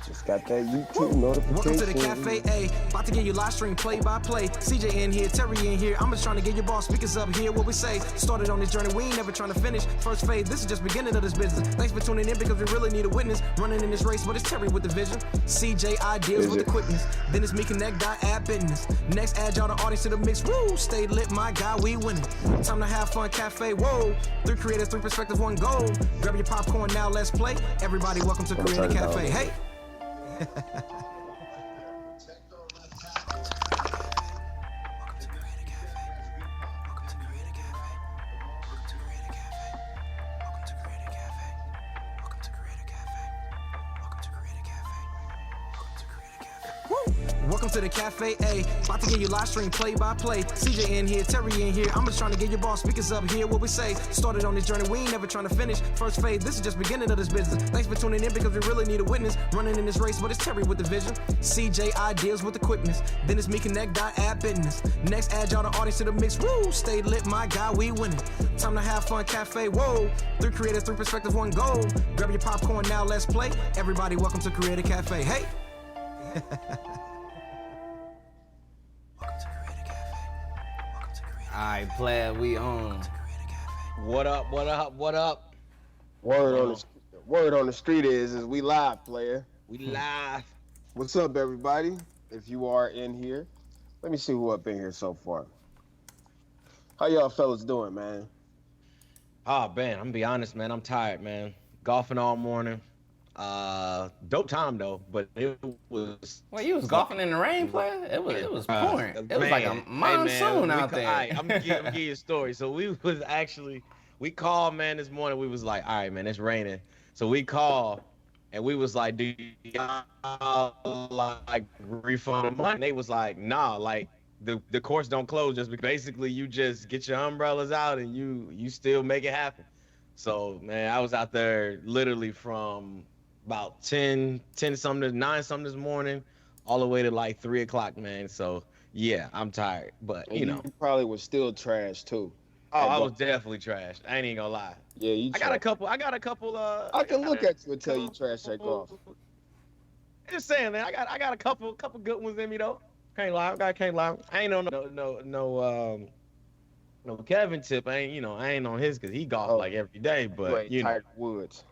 Just got that YouTube notification. Welcome to the Cafe A. About to give you live stream play by play. CJ in here, Terry in here. I'm just trying to get your boss speakers up here. What we say? Started on this journey, we ain't never trying to finish. First phase, this is just beginning of this business. Thanks for tuning in because we really need a witness. Running in this race, but it's Terry with the vision. CJ ideas with the quickness. Then it's me connect, add business. Next, add y'all the audience to the mix. Woo! Stay lit, my guy, we winning. Time to have fun, Cafe. Whoa! 3 creators, 3 perspectives, 1 goal. Grab your popcorn now, let's play. Everybody, welcome to Creator Cafe. Hey! Welcome to the Cafe A. About to give you live stream play by play. CJ in here, Terry in here. I'm just trying to get your boss speakers up here. What we say? Started on this journey, we ain't never trying to finish. First phase, this is just beginning of this business. Thanks for tuning in because we really need a witness. Running in this race, but it's Terry with the vision. CJ ideas with the quickness. Then it's me connect, add business. Next, add y'all the audience to the mix. Woo! Stay lit, my guy, we winning. Time to have fun, Cafe. Whoa! 3 creators, 3 perspectives, 1 goal. Grab your popcorn now, let's play. Everybody, welcome to Creator Cafe. Hey! Alright, player, we on. What up, what up, what up? Word on the street is we live, player. We live. What's up, everybody? If you are in here, let me see who up in here so far. How y'all fellas doing, man? Oh, man, I'm gonna be honest, man. I'm tired, man. Golfing all morning. Dope time though, but it was. Well, you was golfing in the rain, player? It was pouring. It was like a monsoon out there. All right, I'm gonna give you a story. So we called, man, this morning. We was like, all right, man, it's raining. So we called and we was like, do y'all like refund the money? And they was like, nah, like the course don't close just because basically you just get your umbrellas out and you still make it happen. So man, I was out there literally from about 10 something, 9 something this morning, all the way to like 3 o'clock, man. So yeah, I'm tired, but And you know. you probably was still trash too. Oh, I was definitely trash. I ain't even gonna lie. Yeah, you. I got a couple. I can look at you and tell you trash that golf. Just saying, man. I got a couple good ones in me though. Can't lie. I ain't on no Kevin tip. I ain't on his because he golf like every day. But you know, Tiger Woods.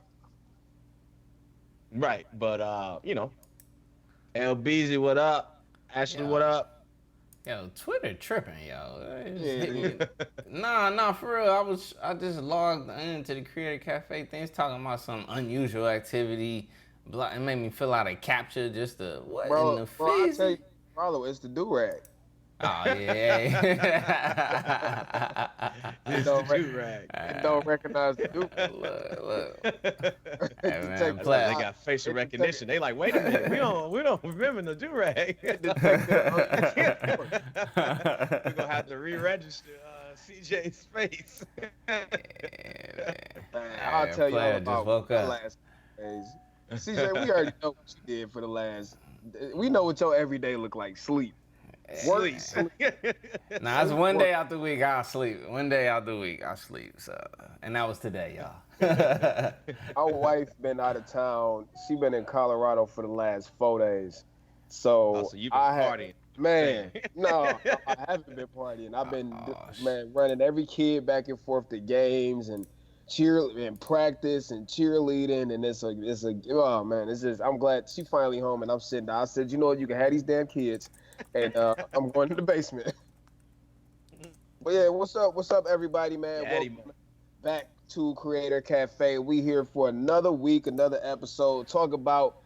Right. But LBZ, what up? Ashley, what up? Yo, Twitter tripping, yo. Yeah. Nah, for real. I just logged into the Creator Cafe things talking about some unusual activity. It made me fill out a capture just to what in the I face. tell you, Marlo, it's the do-rag. Oh yeah. It's the do-rag. It don't recognize the do-rag. Look. Hey, man, They got facial recognition. They like, wait a minute, we don't remember the do-rag. We're gonna have to re-register CJ's face. I'll tell you all just about woke the up. last days. CJ, we already know what you did for the last. We know what your everyday look like. Sleep. Work. Nah, it's one day out the week I'll sleep. One day out the week I sleep. So, and that was today, y'all. Our wife been out of town. She been in Colorado for the last 4 days. So you've been partying. Man, no, I haven't been partying. I've been running every kid back and forth to games and practice and cheerleading, and it's oh man, it's just I'm glad she finally home and I'm sitting down. I said, you know what, you can have these damn kids, and I'm going to the basement. But yeah, what's up, everybody, man? Welcome back to Creator Cafe. We here for another week, another episode. Talk about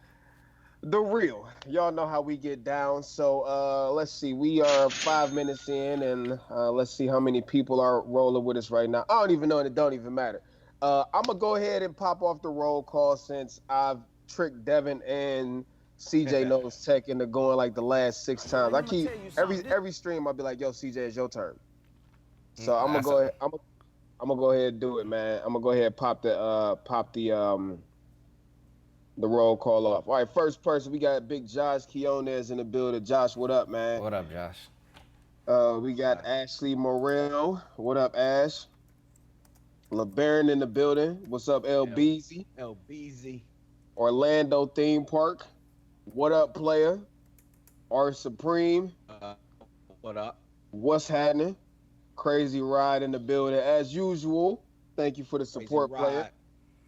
the real. Y'all know how we get down. So let's see. We are 5 minutes in, and let's see how many people are rolling with us right now. I don't even know, and it don't even matter. I'm gonna go ahead and pop off the roll call since I've tricked Devin and CJ Knows Tech into going like the last 6 times. I keep every stream. I'll be like, "Yo, CJ, it's your turn." So I'm gonna go ahead. I'm gonna go ahead and do it, man. I'm gonna go ahead and pop the roll call off. All right, first person, we got Big Josh Quiones in the building. Josh, what up, man? What up, Josh? We got Ashley Morrell. What up, Ash? LeBaron in the building. What's up, LBZ? LBZ. Orlando Theme Park. What up, player? R Supreme. What up? What's happening? Crazy Ride in the building as usual. Thank you for the support, player.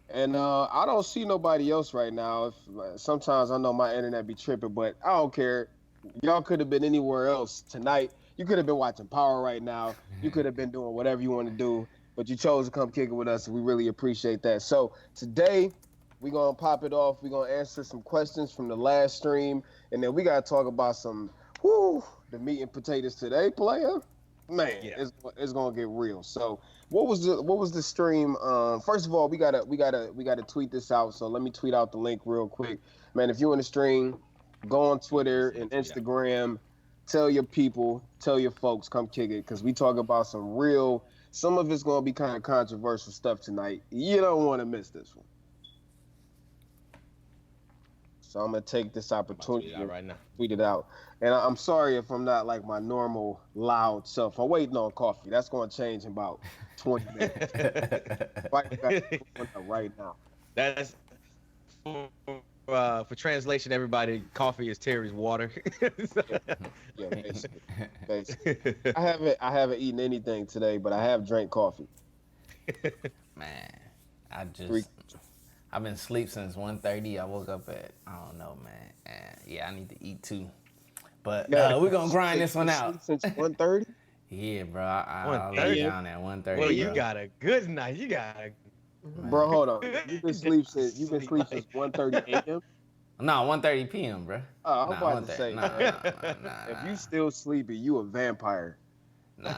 And I don't see nobody else right now. Sometimes I know my internet be tripping, but I don't care. Y'all could have been anywhere else tonight. You could have been watching Power right now. You could have been doing whatever you want to do, but you chose to come kick it with us, and we really appreciate that. So today, we're going to pop it off. We're going to answer some questions from the last stream, and then we got to talk about the meat and potatoes today, player. Man, yeah. It's gonna get real. So, what was the stream? First of all, we gotta tweet this out. So let me tweet out the link real quick, man. If you're in the stream, go on Twitter and Instagram. Tell your people, tell your folks, come kick it, because we talk about some of it's gonna be kind of controversial stuff tonight. You don't want to miss this one. So I'm gonna take this opportunity right now. Tweet it out. And I'm sorry if I'm not like my normal loud self. I'm waiting on coffee. That's gonna change in about 20 minutes. Right now. That's for translation, everybody. Coffee is Terry's water. Yeah, basically. I haven't eaten anything today, but I have drank coffee. Man, I've been asleep since 1:30. I woke up at, I don't know, man. And yeah, I need to eat too. But we're going to grind this one out. Since 1:30? Yeah, bro. I lay down at 1:30. Well, you got a good night. Bro, hold on. You've been asleep since 1:30 a.m.? No, 1:30 p.m., bro. Oh, I'm about to say. Nah. If you still sleepy, you a vampire. Nah.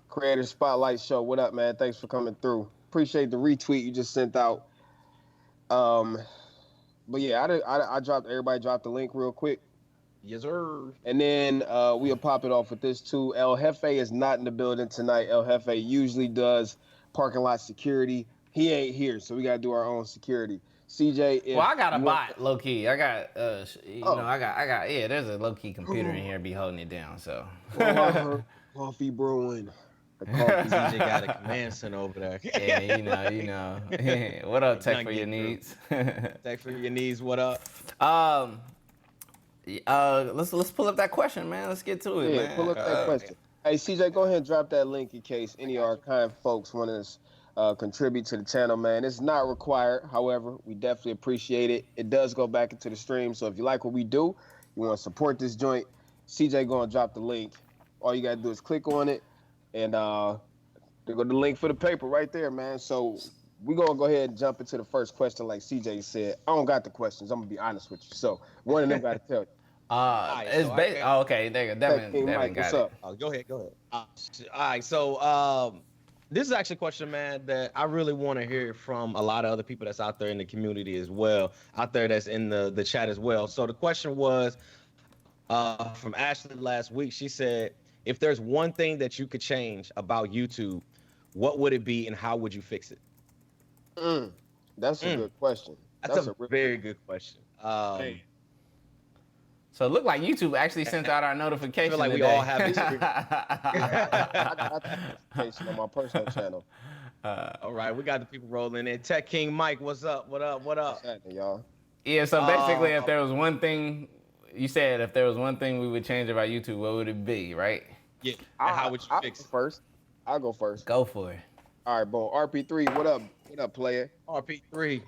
Creator Spotlight Show. What up, man? Thanks for coming through. Appreciate the retweet you just sent out. But yeah, everybody dropped the link real quick. Yes, sir. And then we'll pop it off with this too. El Jefe is not in the building tonight. El Jefe usually does parking lot security. He ain't here, so we gotta do our own security. CJ, I got a bot, low key. I got, I got. Yeah, there's a low key computer in here be holding it down. So. Coffee brewing. CJ got a command center over there. Yeah, you know. What up, Tech for Your Needs? Tech for Your Needs. What up? Let's pull up that question, man. Let's get to it, man. Pull up that question. Hey, CJ, go ahead and drop that link in case any of our kind folks want to contribute to the channel, man. It's not required. However, we definitely appreciate it. It does go back into the stream. So if you like what we do, you want to support this joint, CJ going to drop the link. All you got to do is click on it. And there go the link for the paper right there, man. So we're going to go ahead and jump into the first question like CJ said. I don't got the questions. I'm going to be honest with you. So one of them got to tell you. Okay, there you go. Devin got it. Oh, go ahead. All right, so this is actually a question, man, that I really want to hear from a lot of other people that's out there in the community as well, out there that's in the chat as well. So the question was from Ashley last week. She said, if there's one thing that you could change about YouTube, what would it be and how would you fix it? That's a good question. That's a very good question. Hey. So it looked like YouTube actually sent out our notification. I feel like today. we all have it. I got the notification on my personal channel. All right, we got the people rolling in. Tech King Mike, what's up? What up? What's happening, y'all? Yeah, so basically, if there was one thing, you said if there was one thing we would change about YouTube, what would it be, right? Yeah. How would you fix it? I'll go first. Go for it. All right, boom. RP3, what up? What up, player? RP3.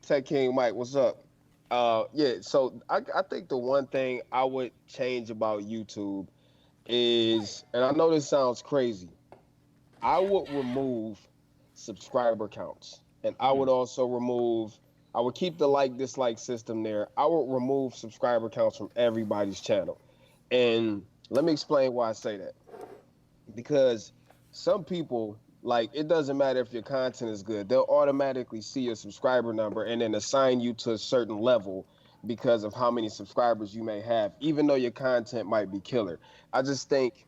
Tech King Mike, what's up? Yeah, so I think the one thing I would change about YouTube is, and I know this sounds crazy, I would remove subscriber counts. And I would also I would keep the like-dislike system there. I would remove subscriber counts from everybody's channel. And let me explain why I say that. Because some people, like, it doesn't matter if your content is good. They'll automatically see your subscriber number and then assign you to a certain level because of how many subscribers you may have, even though your content might be killer. I just think,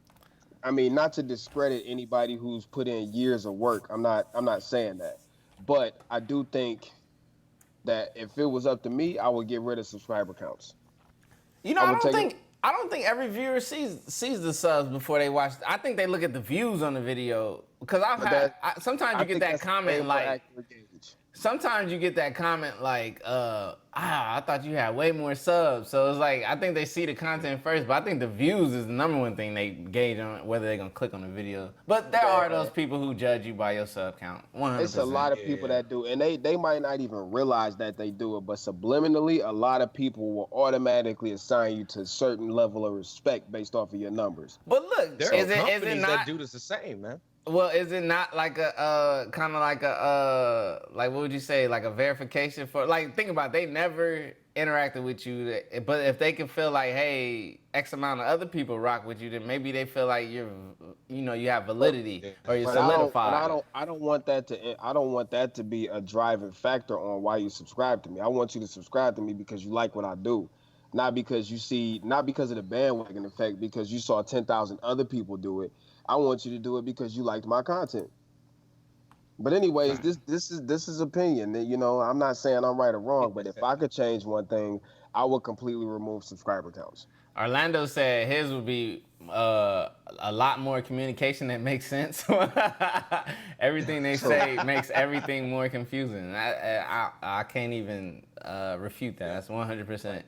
I mean, not to discredit anybody who's put in years of work. I'm not saying that. But I do think that if it was up to me, I would get rid of subscriber counts. You know, I don't think every viewer sees the subs before they watch. I think they look at the views on the video because sometimes you get that comment like. Sometimes you get that comment like, I thought you had way more subs. So it's like, I think they see the content first, but I think the views is the number one thing they gauge on whether they're going to click on the video. But there are those people who judge you by your sub count. 100%. It's a lot of people that do, and they might not even realize that they do it, but subliminally, a lot of people will automatically assign you to a certain level of respect based off of your numbers. But look, There is are it companies not that do this the same, man. Well, is it not like a kind of like a like what would you say, like a verification for, like, think about it, they never interacted with you, but if they can feel like, hey, X amount of other people rock with you, then maybe they feel like you have validity or you're solidified. I don't want that to be a driving factor on why you subscribe to me. I want you to subscribe to me because you like what I do. Not because of the bandwagon effect, because you saw 10,000 other people do it. I want you to do it because you liked my content. But anyways, this is opinion. You know, I'm not saying I'm right or wrong, but if I could change one thing, I would completely remove subscriber counts. Orlando said his would be a lot more communication that makes sense. Everything they say makes everything more confusing. I can't even refute that. That's 100%.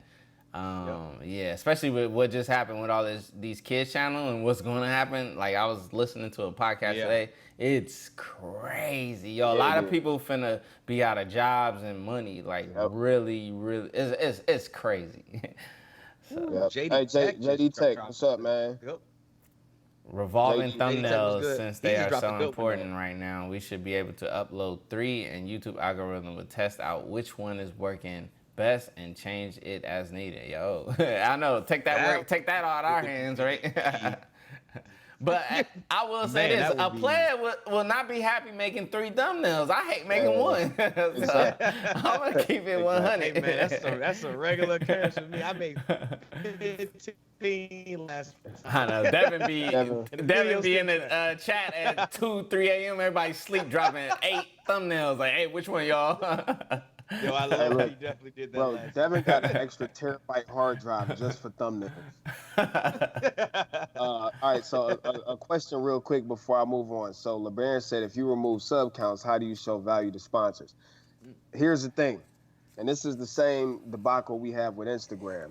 Yeah, especially with what just happened with all these kids channel and what's going to happen. Like, I was listening to a podcast today. It's crazy, yo. A lot of people finna be out of jobs and money. Like, really, it's crazy. So, JD Tech, what's up, man? Yep. Revolving thumbnails, since they are so important right now, we should be able to upload 3, and YouTube algorithm will test out which one is working best and change it as needed. Yo, I know, take that out our hands, right? But I will say this, a player will not be happy making 3 thumbnails. I hate making one. So I'm going to keep it 100. Hey, man, that's a regular occurrence for me. I made 15 last week. I know. Devin be in the chat at 2, 3 a.m. Everybody sleep, dropping 8 thumbnails. Like, hey, which one, y'all? Yo, I love it. You definitely did that. Bro, Devin got an extra terabyte hard drive just for thumbnails. All right, so a question real quick before I move on. So LeBaron said, if you remove sub counts, how do you show value to sponsors? Here's the thing, and this is the same debacle we have with Instagram.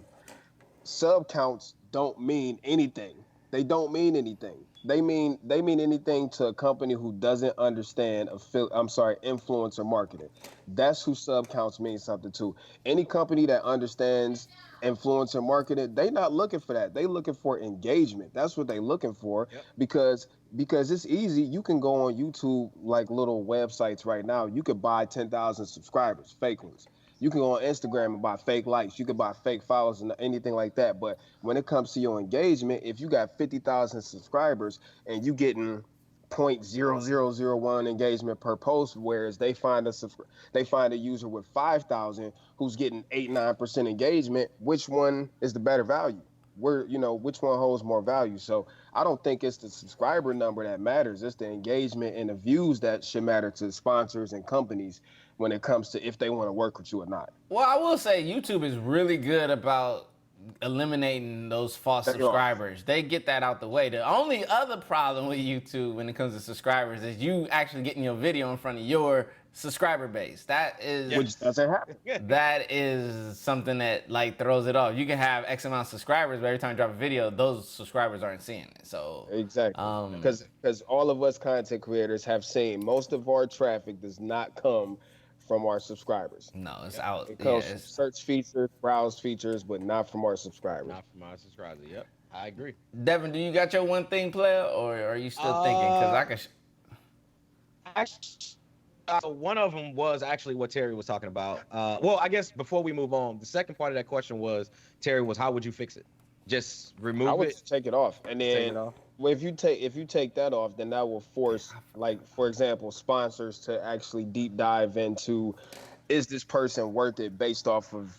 Sub counts don't mean anything. They don't mean anything. They mean anything to a company who doesn't understand influencer marketing. That's who sub counts mean something to. Any company that understands influencer marketing, they not looking for that. They looking for engagement. That's what they looking for. Yep. because it's easy. You can go on YouTube, like little websites right now. You could buy 10,000 subscribers, fake ones. You can go on Instagram and buy fake likes. You can buy fake followers and anything like that. But when it comes to your engagement, if you got 50,000 subscribers and you getting 0.0001 engagement per post, whereas they find a user with 5,000 who's getting 8-9% engagement, which one is the better value? Which one holds more value? So I don't think it's the subscriber number that matters. It's the engagement and the views that should matter to sponsors and companies when it comes to if they want to work with you or not. Well, I will say YouTube is really good about eliminating those false subscribers. They get that out the way. The only other problem with YouTube when it comes to subscribers is you actually getting your video in front of your subscriber base. Which doesn't happen. That is something that like throws it off. You can have X amount of subscribers, but every time you drop a video, those subscribers aren't seeing it. So exactly, because all of us content creators have seen most of our traffic does not come from our subscribers. No, it's out. It comes from search features, browse features, but not from our subscribers. Not from our subscribers. Yep, I agree. Devin, do you got your one thing, player, or are you still thinking? Because I can. One of them was actually what Terry was talking about. Well, I guess before we move on, the second part of that question was, Terry, was how would you fix it? Just remove it? I would take it off, and then if you take that off, then that will force, like, for example, sponsors to actually deep dive into, is this person worth it based off of,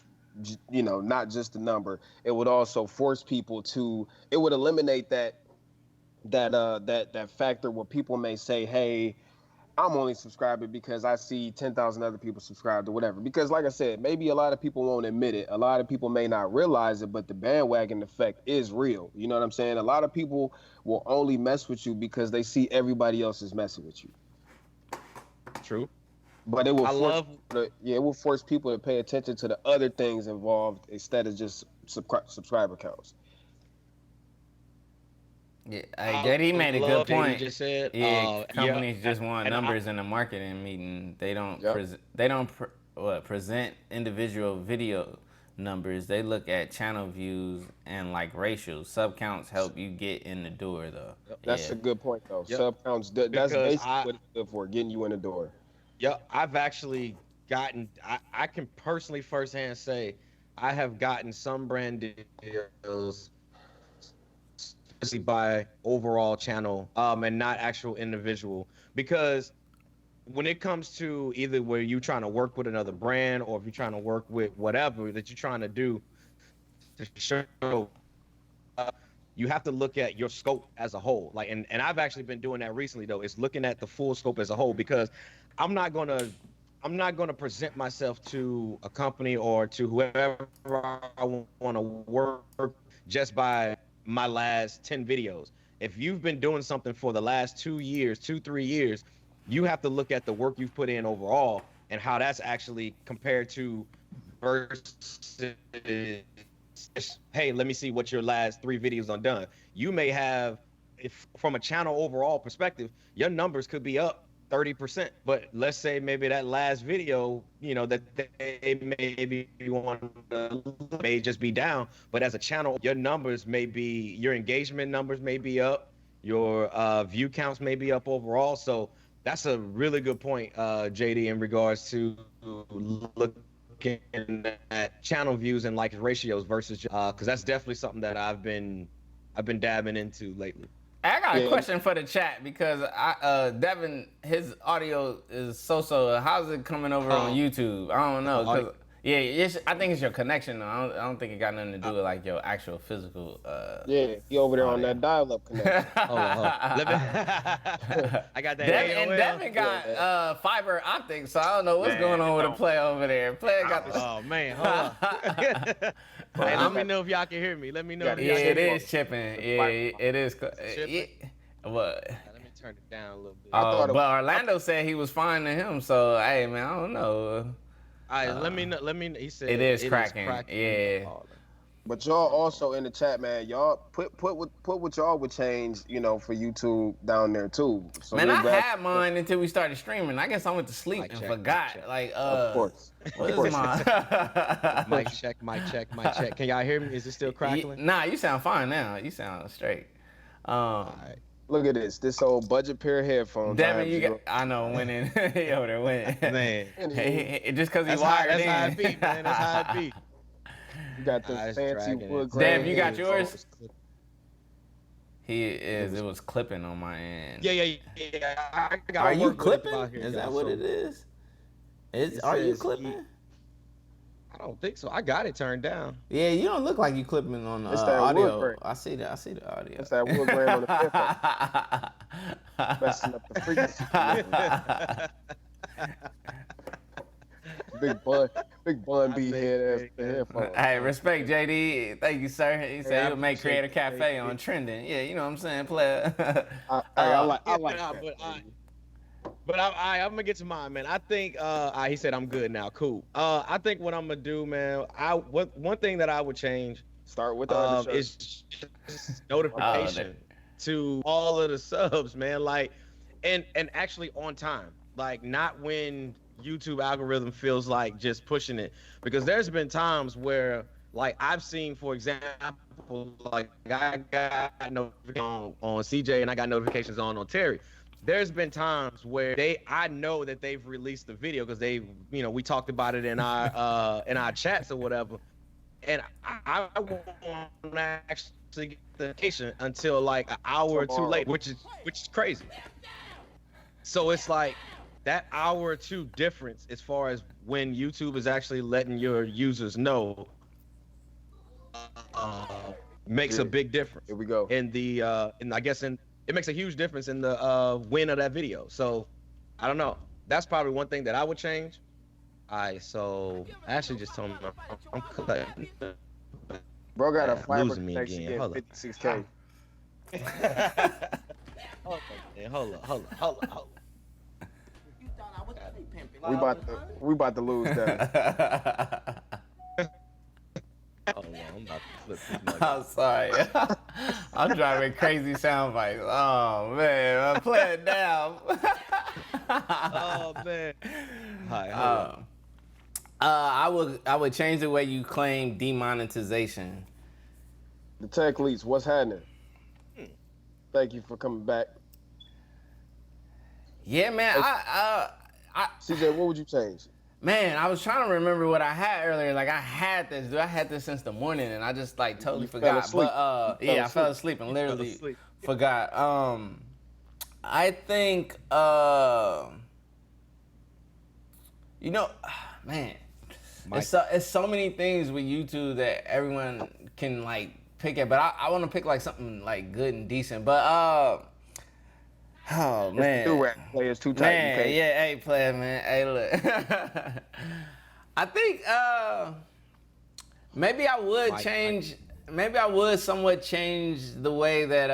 not just the number. It would also force people to. It would eliminate that factor where people may say, hey, I'm only subscribing because I see 10,000 other people subscribed or whatever. Because like I said, maybe a lot of people won't admit it. A lot of people may not realize it, but the bandwagon effect is real. You know what I'm saying? A lot of people will only mess with you because they see everybody else is messing with you. True. But it will I force love. it will force people to pay attention to the other things involved instead of just subscriber counts. Yeah, I JD made a good love JD point. just said. Yeah, Yeah, companies just want and numbers in a marketing meeting. They don't Yep. present individual video numbers. They look at channel views and like ratios. Sub counts help you get in the door though. That's a good point though. Yep. Sub counts. That's Because basically what it's good for, getting you in the door. yeah, I've actually gotten. I can personally firsthand say, I have gotten some brand deals, especially by overall channel, and not actual individual. Because when it comes to either where you're trying to work with another brand or if you're trying to work with whatever that you're trying to do to show, you have to look at your scope as a whole. Like, and I've actually been doing that recently though, is looking at the full scope as a whole, because I'm not gonna present myself to a company or to whoever I want to work just by my last 10 videos. If you've been doing something for the last 3 years, you have to look at the work you've put in overall and how that's actually compared to versus, hey, let me see what your last 3 videos are done. You may have, if from a channel overall perspective, your numbers could be up 30%, but let's say maybe that last video, that they maybe may just be down, but as a channel, your numbers may be, your engagement numbers may be up, your view counts may be up overall. So that's a really good point, JD, in regards to looking at channel views and like ratios versus, because that's definitely something that I've been dabbing into lately. I got a question for the chat because Devin, his audio is so. How's it coming over on YouTube? I don't know. I think it's your connection. Though. I don't think it got nothing to do with like your actual physical. Yeah, he over there on that dial-up connection. Hold on. I got that. Devin got fiber optics, so I don't know what's going on with the play over there. Player got. Oh man, hold on. Hey, let me know if y'all can hear me. Let me know. Yeah, it is chipping. Yeah, it is. What? Let me turn it down a little bit. But Orlando said he was fine to him, so hey man, I don't know. All right, let me know. He said it is cracking. Yeah. But y'all also in the chat, man. Y'all put what y'all would change, for YouTube down there too. So man, I had mine until we started streaming. I guess I went to sleep and forgot. Like, of course. What is my mic check? Can y'all hear me? Is it still crackling? Nah, you sound fine now. You sound straight. All right. Look at this. This old budget pair of headphones. Devin, you got. I know winning. He over there winning. Man, just because he wired in. That's how it be, man. That's how it be. You got this fancy wood grain. Devin, you got yours? It was clipping on my end. Yeah. Are you clipping? Is that what it is? Are you clipping? I don't think so. I got it turned down. Yeah, you don't look like you clipping on the audio. I see the audio. It's that wood grain on the headphone. Messing up the frequency. Big bun B head headphone. Hey, respect JD. Thank you, sir. He said he'll make Creator Cafe on trending. Yeah, you know what I'm saying, player. I like that. But I'm gonna get to mine, man. I think he said I'm good now. Cool. I think what I'm gonna do, man. One thing that I would change. Start with the is just notification to all of the subs, man. Like, and actually on time. Like, not when YouTube algorithm feels like just pushing it, because there's been times where, like, I've seen, for example, like I got notifications on CJ and I got notifications on Terry. There's been times where I know that they've released the video because we talked about it in our chats or whatever, and I won't actually get the notification until like an hour or two late, which is crazy. So it's like that hour or two difference as far as when YouTube is actually letting your users know makes a big difference. Here we go. It makes a huge difference in the win of that video. So I don't know. That's probably one thing that I would change. So Ashley just told me I'm cutting. Bro got a fiber losing me again. Hold 56K. Hold on. We about to lose that. Oh no, I'm about to flip this mic. I'm sorry. I'm driving crazy sound bites. Oh man, play it down. Oh man. Hi, hold on. I would change the way you claim demonetization. The tech leaks. What's happening? Thank you for coming back. Yeah, man. CJ, what would you change? Man, I was trying to remember what I had earlier. Like I had this, dude. I had this since the morning, and I just like totally You fell forgot. asleep. But I fell asleep and literally forgot. I think you know, man, it's so many things with YouTube that everyone can like pick at, but I want to pick like something like good and decent. But oh man, Players too tight. man, yeah, hey player, man, hey look. I think maybe I would change. Maybe I would somewhat change the way that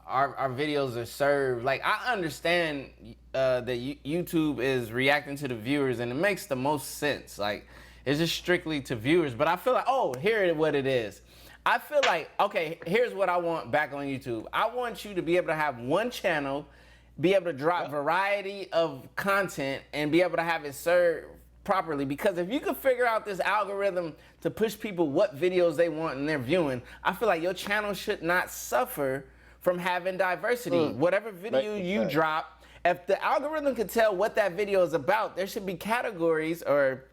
our videos are served. Like I understand that YouTube is reacting to the viewers, and it makes the most sense. Like it's just strictly to viewers. But I feel like, oh, here is what it is. I feel like, okay, here's what I want back on YouTube. I want you to be able to have one channel, be able to drop variety of content, and be able to have it served properly. Because if you could figure out this algorithm to push people what videos they want and they're viewing, I feel like your channel should not suffer from having diversity. Whatever video you drop, if the algorithm can tell what that video is about, there should be categories or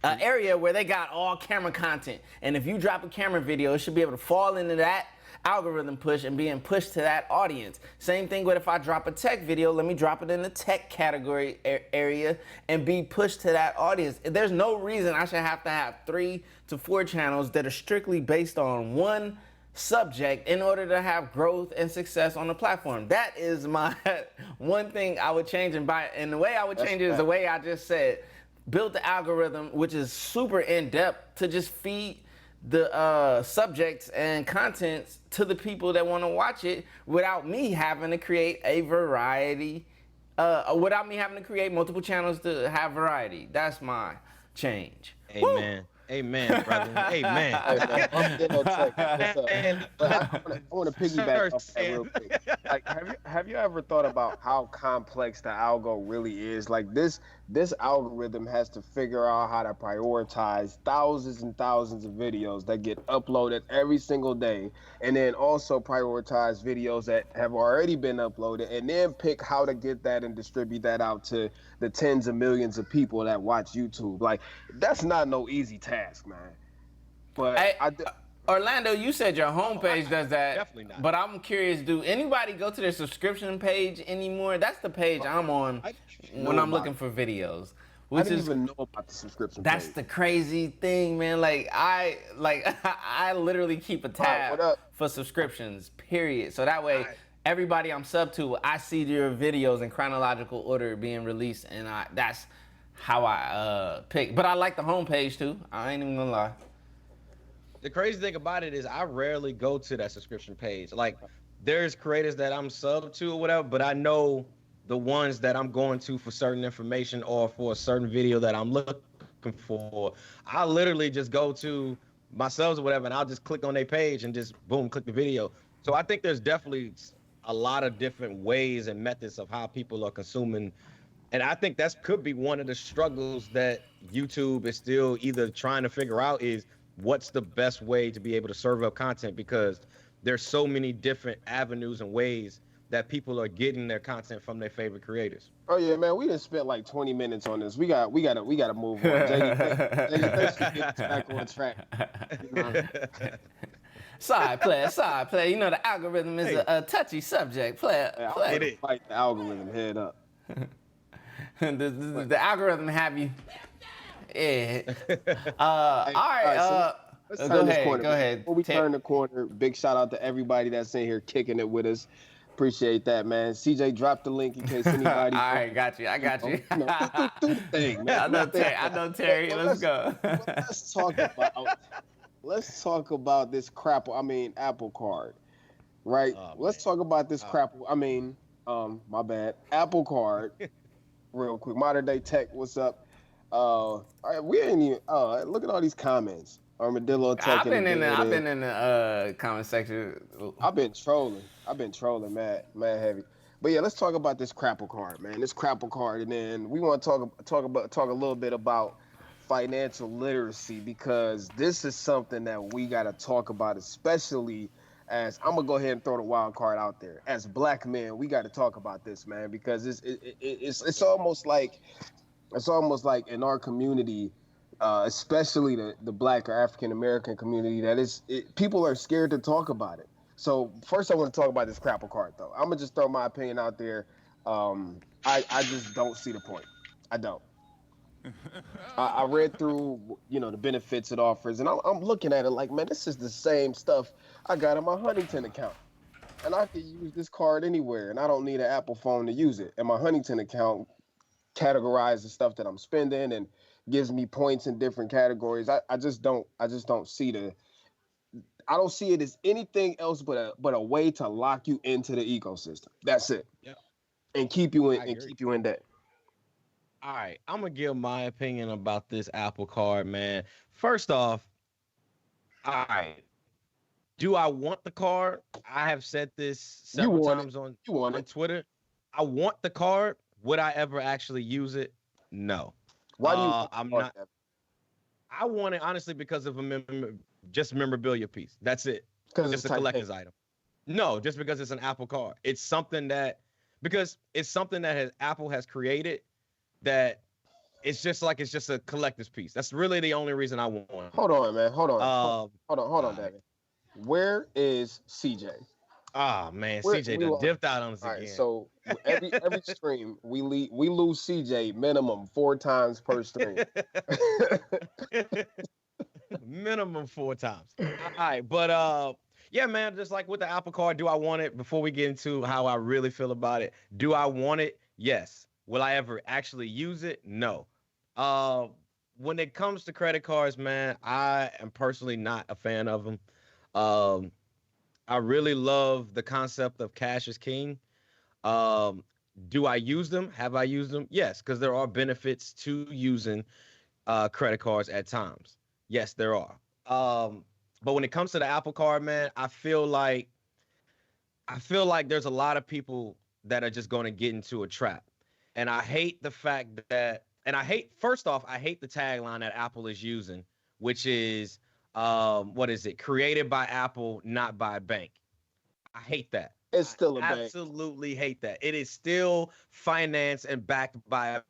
an area where they got all camera content. And if you drop a camera video, it should be able to fall into that algorithm push and being pushed to that audience. Same thing with if I drop a tech video, let me drop it in the tech category area and be pushed to that audience. There's no reason I should have to have 3 to 4 channels that are strictly based on one subject in order to have growth and success on the platform. That is my one thing I would change, and the way I would change it is the way I just said. Build the algorithm, which is super in-depth, to just feed the subjects and contents to the people that want to watch it without me having to create a variety, without me having to create multiple channels to have variety. That's my change. Amen. Woo! Amen, brother. Amen. I want to piggyback off that real quick. Like, have you ever thought about how complex the algo really is? Like this algorithm has to figure out how to prioritize thousands and thousands of videos that get uploaded every single day, and then also prioritize videos that have already been uploaded, and then pick how to get that and distribute that out to the tens of millions of people that watch YouTube. Like, that's not no easy task, man. But Orlando, you said your homepage does that. Definitely not. But I'm curious, do anybody go to their subscription page anymore? That's the page I'm on when I'm looking for videos. I didn't even know about the subscription That's page. the crazy thing, man. Like I literally keep a tab for subscriptions, period. So that way, everybody I'm sub to, I see your videos in chronological order being released, and that's how I pick. But I like the homepage too. I ain't even gonna lie. The crazy thing about it is I rarely go to that subscription page. Like, there's creators that I'm sub to or whatever, but I know the ones that I'm going to for certain information or for a certain video that I'm looking for. I literally just go to my subs or whatever, and I'll just click on their page and just boom, click the video. So I think there's definitely a lot of different ways and methods of how people are consuming. And I think that could be one of the struggles that YouTube is still either trying to figure out is what's the best way to be able to serve up content, because there's so many different avenues and ways that people are getting their content from their favorite creators. Oh yeah, man, we just spent like 20 minutes on this. We gotta move on. JD, thanks for getting us back on track. Side player. You know the algorithm is a touchy subject. Player. It is. Fight the algorithm head up. the algorithm have you. Yeah. All right. Let's go turn this ahead. corner. Go ahead. Before we turn the corner, big shout out to everybody that's in here kicking it with us. Appreciate that, man. CJ, drop the link in case anybody. All right, got you. I got you. Do the thing, man. I know Terry. Let's go. Let's talk about this crap. I mean, Apple Card, right? Let's talk about this crap. I mean, my bad. Apple Card real quick. Modern Day Tech, what's up? All right, we ain't even. Look at all these comments. Armadillo Tech I've in the been in the I've building. been in the comment section. I've been trolling. Mad heavy. But yeah, let's talk about this Crapple card, man. This Crapple card, and then we want to talk a little bit about financial literacy, because this is something that we got to talk about, especially as I'm gonna go ahead and throw the wild card out there. As black men, we got to talk about this, man, because it's almost like in our community, especially the black or African American community, that people are scared to talk about it. So first, I want to talk about this Crapple card, though. I'm gonna just throw my opinion out there. I just don't see the point. I don't. I read through, the benefits it offers, and I'm looking at it like, man, this is the same stuff I got in my Huntington account, and I could use this card anywhere, and I don't need an Apple phone to use it. And my Huntington account categorizes the stuff that I'm spending and gives me points in different categories. I just don't see I don't see it as anything else but a way to lock you into the ecosystem. That's it. Yeah. And keep you in debt. All right, I'm gonna give my opinion about this Apple card, man. First off, all right, do I want the card? I have said this several times on Twitter. I want the card. Would I ever actually use it? No. Why do you? I'm not. I want it honestly because of just memorabilia piece. That's it. Because it's a collector's item. No, just because it's an Apple card. It's something that Apple has created. That it's just a collector's piece. That's really the only reason I want it. Hold on, man. Hold on, David. Where is CJ? Ah, man, CJ done dipped out on us again. Right, so every stream we lose CJ minimum 4 times per stream. Minimum 4 times. All right, but yeah, man, just like with the Apple card, do I want it? Before we get into how I really feel about it, do I want it? Yes. Will I ever actually use it? No. When it comes to credit cards, man, I am personally not a fan of them. I really love the concept of cash is king. Do I use them? Have I used them? Yes, because there are benefits to using credit cards at times. Yes, there are. But when it comes to the Apple card, man, I feel like there's a lot of people that are just going to get into a trap. And I hate the fact that, first off, I hate the tagline that Apple is using, which is, what is it? Created by Apple, not by a bank. I hate that. It's still a bank. Absolutely hate that. It is still financed and backed by a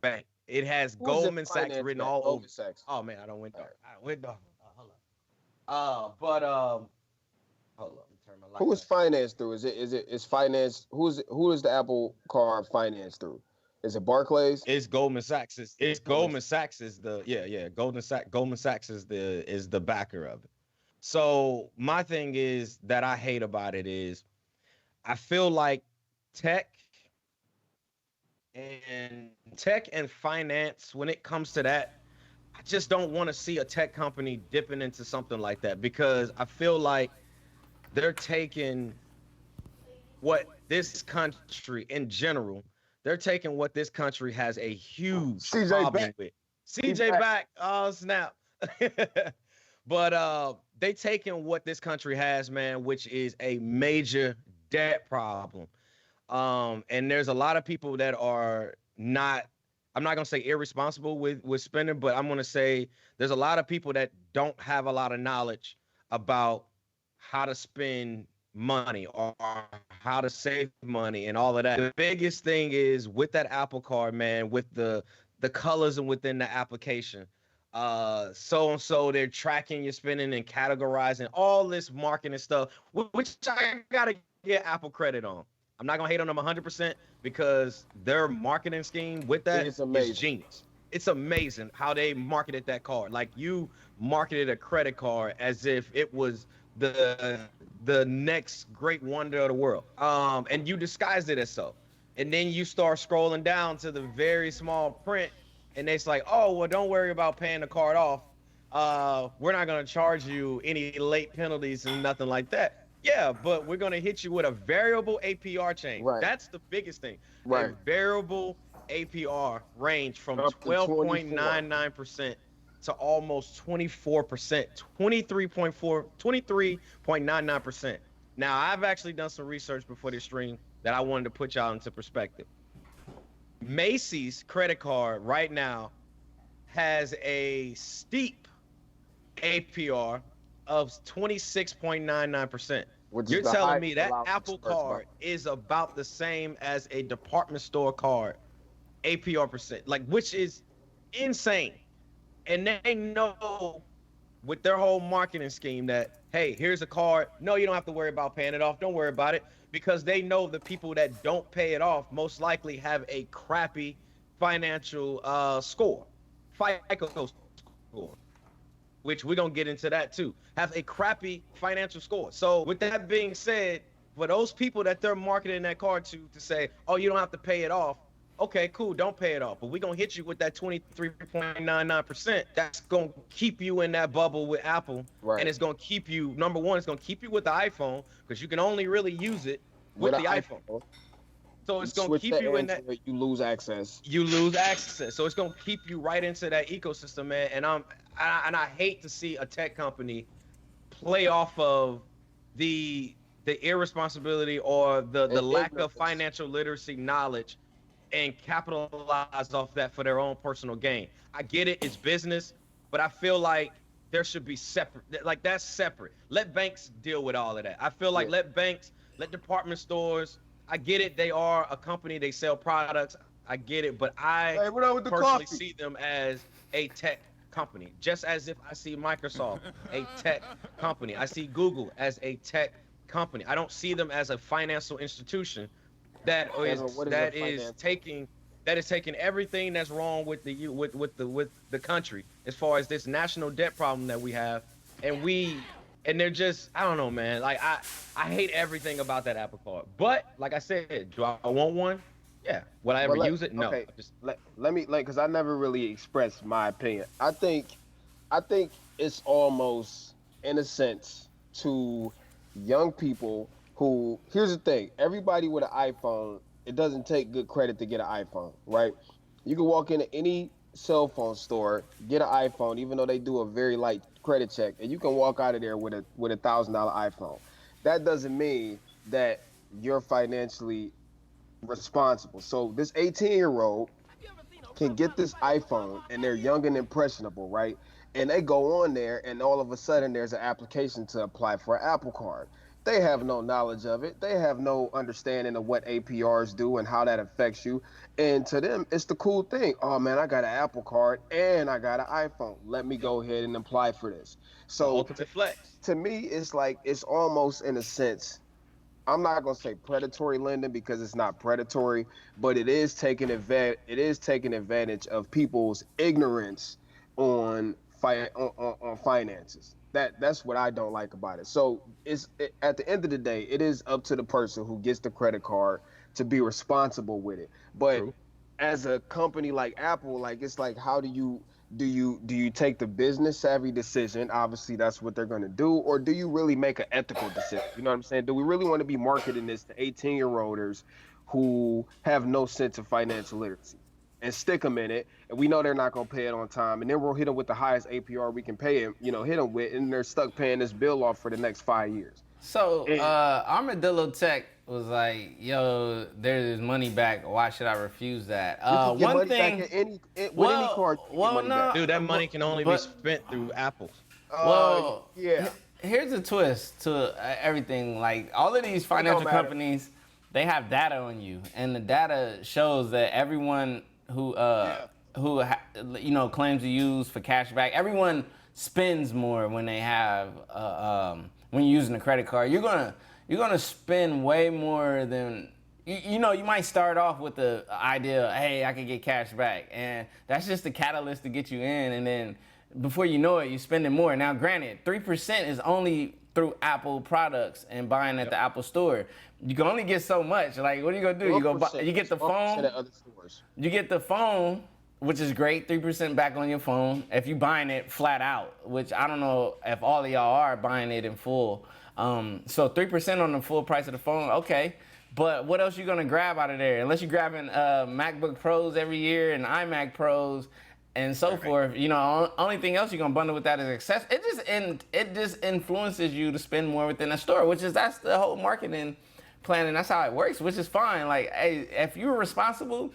bank. It has Goldman Sachs written all over. Oh man, I don't went there. Hold on. Hold on. Who is financed through? Is financed? Who is the Apple card financed through? Is it Barclays? It's Goldman Sachs. It's Goldman Sachs is the Goldman Sachs is the backer of it. So my thing is that I hate about it is I feel like tech and finance, when it comes to that, I just don't want to see a tech company dipping into something like that, because I feel like they're taking what this country in general, they're taking what this country has a huge problem with. CJ back. Oh, snap. But they taking what this country has, man, which is a major debt problem. And there's a lot of people that are not, I'm not going to say irresponsible with spending, but I'm going to say there's a lot of people that don't have a lot of knowledge about how to spend money or how to save money and all of that. The biggest thing is with that Apple card, man, with the colors and within the application. So they're tracking your spending and categorizing all this marketing stuff, which I got to get Apple credit on. I'm not going to hate on them 100% because their marketing scheme with that is genius. It's amazing how they marketed that card. Like, you marketed a credit card as if it was the next great wonder of the world. And you disguised it as so. And then you start scrolling down to the very small print, and it's like, oh, well, don't worry about paying the card off. We're not going to charge you any late penalties and nothing like that. Yeah, but we're going to hit you with a variable APR change. Right. That's the biggest thing. Right. A variable APR range from Up to 24. 12.99% to almost 24%, 23.99%. Now, I've actually done some research before this stream that I wanted to put y'all into perspective. Macy's credit card right now has a steep APR of 26.99%. Which You're is the telling highest me that allowed Apple for card is about the same as a department store card APR percent, like, which is insane. And they know with their whole marketing scheme that, hey, here's a card. No, you don't have to worry about paying it off. Don't worry about it, because they know the people that don't pay it off most likely have a crappy financial score, FICO score, which we're going to get into that too, have a crappy financial score. So with that being said, for those people that they're marketing that card to say, oh, you don't have to pay it off. Okay, cool, don't pay it off. But we're going to hit you with that 23.99%. That's going to keep you in that bubble with Apple. Right. And it's going to keep you, number one, it's going to keep you with the iPhone, because you can only really use it with the iPhone. So it's going to keep you in that. You lose access. You lose access. So it's going to keep you right into that ecosystem, man. And I hate to see a tech company play off of the irresponsibility or the lack of financial literacy knowledge and capitalize off that for their own personal gain. I get it, it's business, but I feel like there should be separate, like that's separate. Let banks deal with all of that. I feel like let banks, let department stores, I get it, they are a company, they sell products, I get it, but I personally see them as a tech company, just as if I see Microsoft a tech company. I see Google as a tech company. I don't see them as a financial institution that is taking everything that's wrong with the country as far as this national debt problem that we have, and they're just, I don't know, man. Like I hate everything about that Apple Card. But like I said, do I want one? Yeah. Would I ever use it? No. Okay. Let me because I never really expressed my opinion. I think it's almost, in a sense, to young people who, here's the thing, everybody with an iPhone, it doesn't take good credit to get an iPhone, right? You can walk into any cell phone store, get an iPhone, even though they do a very light credit check, and you can walk out of there with a $1,000 iPhone. That doesn't mean that you're financially responsible. So this 18-year-old can get this iPhone, and they're young and impressionable, right? And they go on there, and all of a sudden there's an application to apply for an Apple Card. They have no knowledge of it. They have no understanding of what APRs do and how that affects you. And to them, it's the cool thing. Oh, man, I got an Apple Card and I got an iPhone. Let me go ahead and apply for this. So ultimate flex. To me, it's like, it's almost, in a sense, I'm not going to say predatory lending because it's not predatory, but it is taking advantage of people's ignorance on finances. That's what I don't like about it. So at the end of the day, it is up to the person who gets the credit card to be responsible with it. But True. As a company like Apple, like, it's like, how do you take the business savvy decision? Obviously, that's what they're going to do. Or do you really make an ethical decision? You know what I'm saying? Do we really want to be marketing this to 18-year-olders who have no sense of financial literacy and stick them in it? And we know they're not going to pay it on time. And then we'll hit them with the highest APR we can pay them, hit them with, and they're stuck paying this bill off for the next 5 years. So Armadillo Tech was like, yo, there's money back. Why should I refuse that? One thing, back any card. Dude, that money can only be spent through Apple. Yeah. Here's a twist to everything. Like, all of these financial companies, they have data on you, and the data shows that everyone who claims to use for cash back, everyone spends more when they have when you're using a credit card. You're gonna spend way more than you might start off with the idea, hey, I can get cash back, and that's just the catalyst to get you in, and then before you know it, you're spending more. Now, granted, 3% is only through Apple products and buying at the Apple store. You can only get so much. Like, what are you gonna do? You get the phone. You get the phone, which is great, 3% back on your phone if you buying it flat out, which I don't know if all of y'all are buying it in full. So 3% on the full price of the phone, okay. But what else you gonna grab out of there? Unless you're grabbing MacBook Pros every year and iMac Pros and so forth. You know, only thing else you're gonna bundle with that is access. It just influences you to spend more within a store, that's the whole marketing plan, and that's how it works, which is fine. Like, hey, if you're responsible,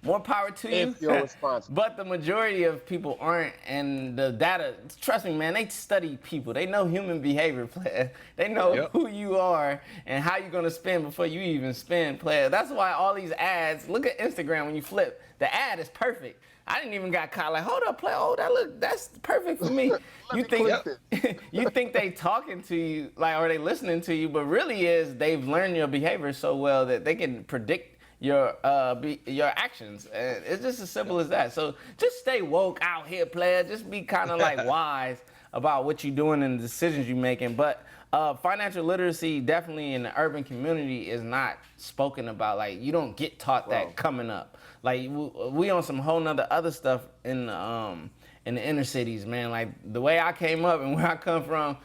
more power to you. If you're responsible. But the majority of people aren't, and the data, trust me, man, they study people. They know human behavior, player. They know who you are and how you're gonna spend before you even spend, player. That's why all these ads, look at Instagram when you flip, the ad is perfect. I didn't even got caught like, hold up, player, that's perfect for me. You think they talking to you, like, or they listening to you, but really is they've learned your behavior so well that they can predict your actions. And it's just as simple as that. So just stay woke out here, player. Just be kind of like wise about what you're doing and the decisions you're making. But financial literacy definitely in the urban community is not spoken about. Like, you don't get taught that coming up. Like, we on some whole nother other stuff in the inner cities, man. Like, the way I came up and where I come from,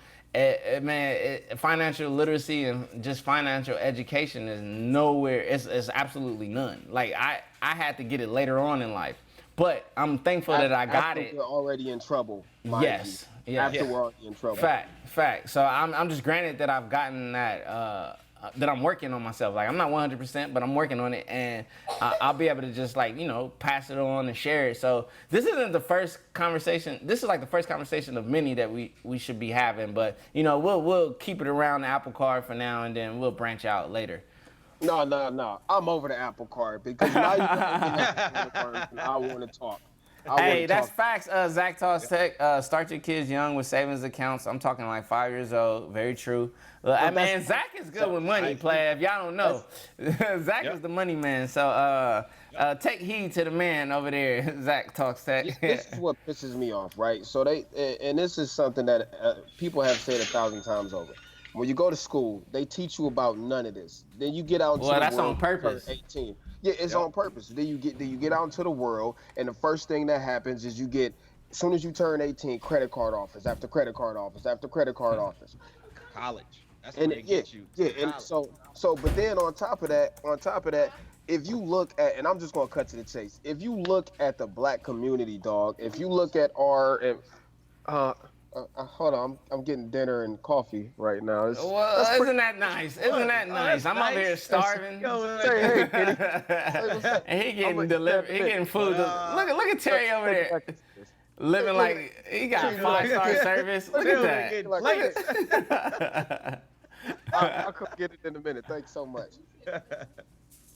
financial literacy and just financial education is nowhere. It's absolutely none. Like, I had to get it later on in life, but I'm thankful that I got it. We're already in trouble. Yes. After we're already in trouble. Fact. So I'm just granted that I've gotten that. That I'm working on myself. Like, I'm not 100%, but I'm working on it, and I'll be able to just, like, you know, pass it on and share it. So this isn't the first conversation. This is like the first conversation of many that we should be having. But, you know, we'll keep it around the Apple Card for now, and then we'll branch out later. No. I'm over the Apple Card because now you I want to talk. Hey, that's facts. Zach Talks Tech. Start your kids young with savings accounts. I'm talking like 5 years old. Very true. Man, Zach is good with money, player. If y'all don't know, Zach is the money man. So take heed to the man over there. Zach Talks Tech. This is what pisses me off, right? So and this is something that people have said 1,000 times over. When you go to school, they teach you about none of this. Then you get out into the world. Well, that's on purpose. 18. Yeah, it's on purpose. Then you get out into the world, and the first thing that happens is as soon as you turn 18, credit card office after credit card office after credit card office. College. That's where they get you. Yeah, and but then on top of that, if you look at, and I'm just gonna cut to the chase. If you look at the black community, dog. If you look at hold on, I'm getting dinner and coffee right now. Isn't that nice? I'm over here starving. And he getting delivered. He getting food. Look at Terry over there, living like he got 5-star service. Look at that. I'll come get it in a minute. Thanks so much.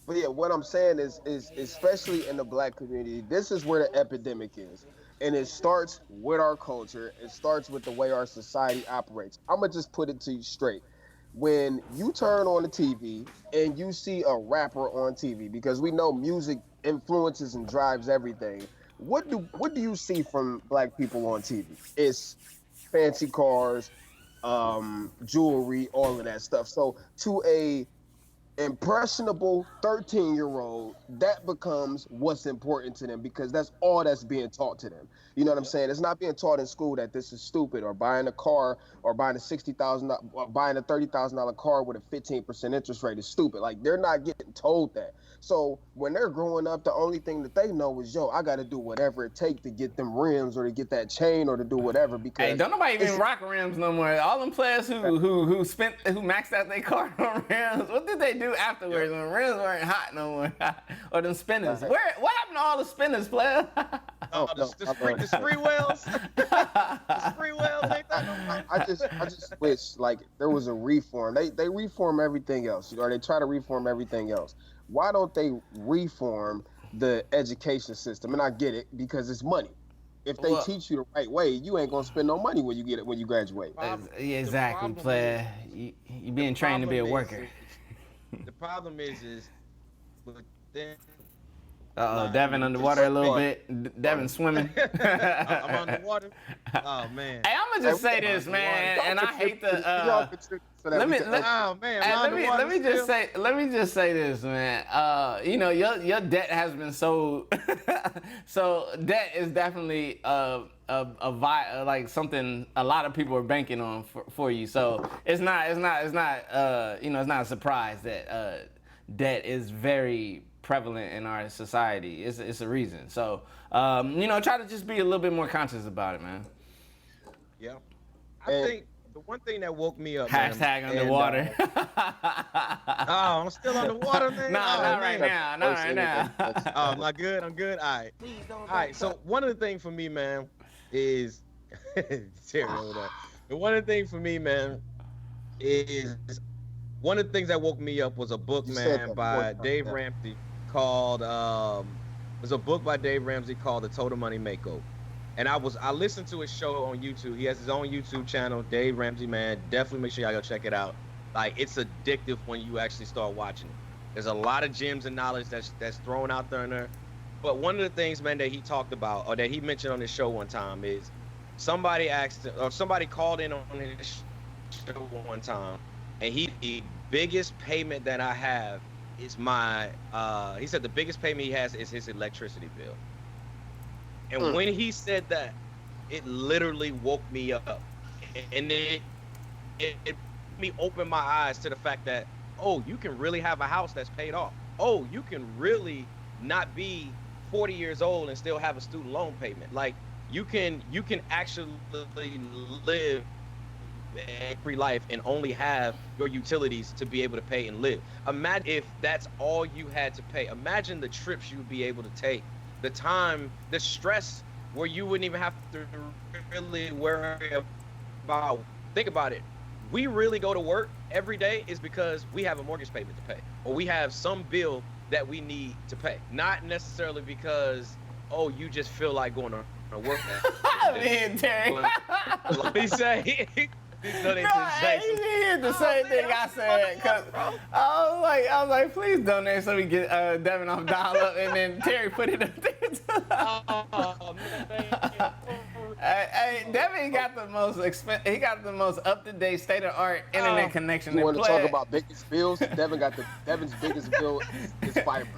But yeah, what I'm saying is especially in the black community, this is where the epidemic is. And it starts with our culture. It starts with the way our society operates. I'm going to just put it to you straight. When you turn on the TV and you see a rapper on TV, because we know music influences and drives everything, what do you see from black people on TV? It's fancy cars, jewelry, all of that stuff. So to a impressionable 13-year-old, that becomes what's important to them because that's all that's being taught to them. You know what I'm saying? It's not being taught in school that this is stupid, or buying a car or buying a $60,000 or buying a $30,000 car with a 15% interest rate is stupid. Like, they're not getting told that. So when they're growing up, the only thing that they know is, I got to do whatever it takes to get them rims or to get that chain or to do whatever. Because hey, don't nobody even rock rims no more. All them players who maxed out their car on rims, what did they do afterwards when rims weren't hot no more? Or them spinners? What happened to all the spinners, player? The spree wheels. The spree wheels. I just wish like there was a reform. They reform everything else, or they try to reform everything else. Why don't they reform the education system? And I get it because it's money. If they teach you the right way, you ain't gonna spend no monty when you graduate. Exactly, player. You being trained to be a worker. The problem is with them. Devin underwater a little bit. Devin swimming. I'm underwater. Oh man. Hey, I'm gonna just say this, man, and I hate the. Let me just say this, man. You know, your debt has been so debt is definitely like something a lot of people are banking on for you. So it's not a surprise that debt is very prevalent in our society. It's a reason. So, try to just be a little bit more conscious about it, man. Yeah. I think the one thing that woke me up, Hashtag man, underwater. I'm still underwater, man. Not right now. Not right now. Oh, am I good? I'm good. All right. All right. So one of the things for me, man, is Terry over there. But one of the things for me, man, is one of the things that woke me up was a book, man, by Dave Ramsey called there's a book by Dave Ramsey called The Total Money Makeover. And I listened to his show on YouTube. He has his own YouTube channel, Dave Ramsey, man. Definitely make sure y'all go check it out. Like, it's addictive when you actually start watching it. There's a lot of gems and knowledge that's thrown out there in there. But one of the things, man, that he talked about or that he mentioned on his show one time is somebody called in on his show one time, and the biggest payment that I have is he said the biggest payment he has is his electricity bill. And when he said that, it literally woke me up, and it made me open my eyes to the fact that, oh, you can really have a house that's paid off. Oh, you can really not be 40 years old and still have a student loan payment. Like, you can actually live a free life and only have your utilities to be able to pay and live. Imagine if that's all you had to pay. Imagine the trips you'd be able to take. The time, the stress where you wouldn't even have to really worry about. Think about it. We really go to work every day is because we have a mortgage payment to pay, or we have some bill that we need to pay. Not necessarily because, oh, you just feel like going to work. Man, Terry. Let me say. You did the same thing I said. Cause I was like, please donate so we get Devin off dial up, and then Terry put it up there. Hey, Devin got the most he got the most up-to-date, state-of-art internet connection. You want to talk about biggest bills? Devin's biggest bill is fiber.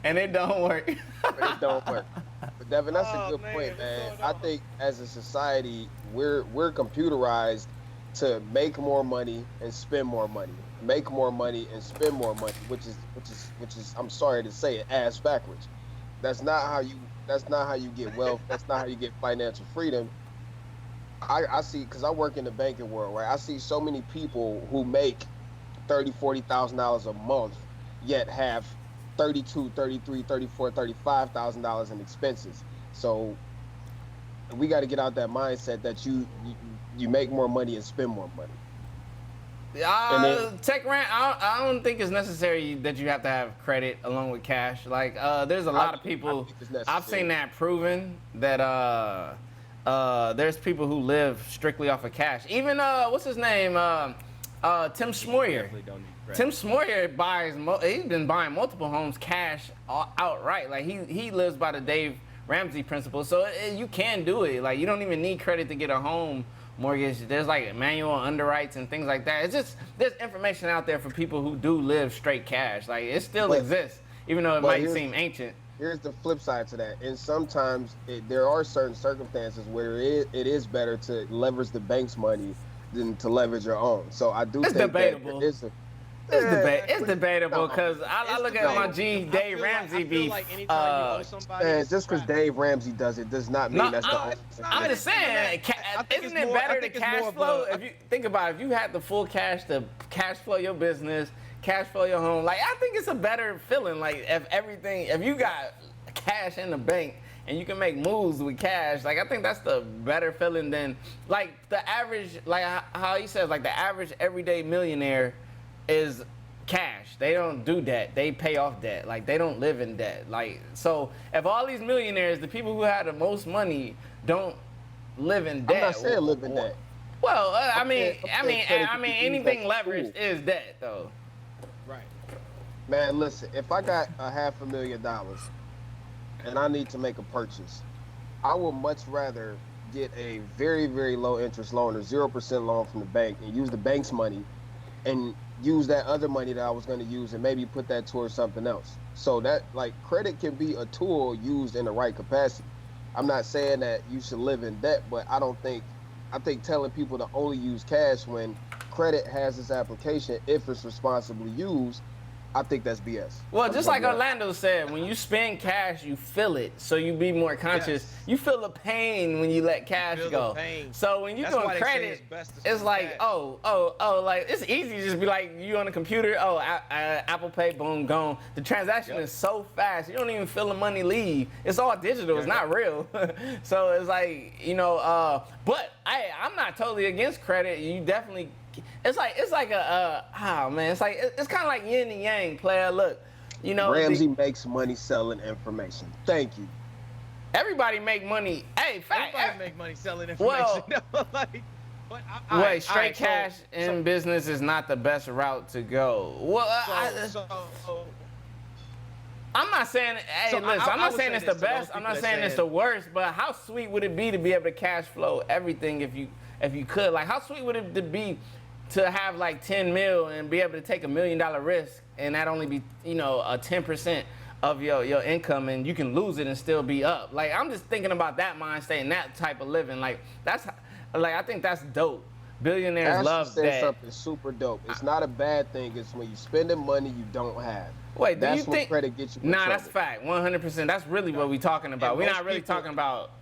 And it don't work. It don't work. But Devin, that's a good point, man. I think as a society, we're computerized to make more money and spend more money. Make more money and spend more money, which is I'm sorry to say it, ass backwards. That's not how you get wealth. That's not how you get financial freedom. I see, because I work in the banking world, right? I see so many people who make $30,000-$40,000 a month, yet have $32,000, $33,000, $34,000, $35,000 in expenses. So we got to get out that mindset that you make more money and spend more money. Tech rant, I don't think it's necessary that you have to have credit along with cash. Like, there's a lot of people, I've seen that proven that there's people who live strictly off of cash. Even, what's his name? Tim Schmoyer. Tim Schmoyer he's been buying multiple homes cash outright. Like, he lives by the Dave Ramsey principle. So you can do it. Like, you don't even need credit to get a home mortgage. There's like manual underwrites and things like that. It's just, there's information out there for people who do live straight cash. Like, it still exists, even though it might seem ancient. Here's the flip side to that. And sometimes there are certain circumstances where it is better to leverage the bank's money than to leverage your own. So I do think debatable. That It's debatable because I look at my Dave Ramsey beef. Just because Dave Ramsey does it does not mean that's the only. I'm just saying, isn't it better to cash flow? If you think about it, if you had the full cash to cash flow your business, cash flow your home, like, I think it's a better feeling. Like, if you got cash in the bank and you can make moves with cash, like, I think that's the better feeling than, like, the average, like how he says, like, the average everyday millionaire is cash. They don't do debt. They pay off debt. Like, they don't live in debt. Like, so if all these millionaires, the people who have the most money, don't live in debt. I'm not saying live in debt. Well, I mean, anything leveraged is debt, though. Right. Man, listen. If I got $500,000 and I need to make a purchase, I would much rather get a very, very low interest loan or 0% loan from the bank and use the bank's money and use that other money that I was going to use and maybe put that towards something else. So that, like, credit can be a tool used in the right capacity. I'm not saying that you should live in debt, but I think telling people to only use cash when credit has its application if it's responsibly used, I think that's BS. Well, just like Orlando said, when you spend cash, you feel it, so you be more conscious. Yes. You feel the pain when you let cash feel go. the pain. So when you're doing credit, it's like, like it's easy to just be like, you on the computer, Apple Pay, boom, gone. The transaction is so fast, you don't even feel the money leave. It's all digital, it's not real. So it's like, but I'm not totally against credit. You definitely. It's like it's kind of like yin and yang, player. Look, Ramsey makes money selling information. Thank you. Everybody make money. Hey, fact. Everybody make money selling information. Well, straight cash in business is not the best route to go. Well, I'm not saying. Hey, listen, I'm not saying it's the best. I'm not saying it's the worst. But how sweet would it be to be able to cash flow everything if you could? Like, how sweet would it be to have like 10 mil and be able to take $1 million risk and that only be, a 10% of your income, and you can lose it and still be up. Like, I'm just thinking about that mind state and that type of living. Like, I think that's dope. Billionaires love that. Something super dope. It's not a bad thing. It's when you spending money you don't have. Wait, that's when credit gets you in trouble. That's fact. 100%. That's really what we're talking about. We're not really talking about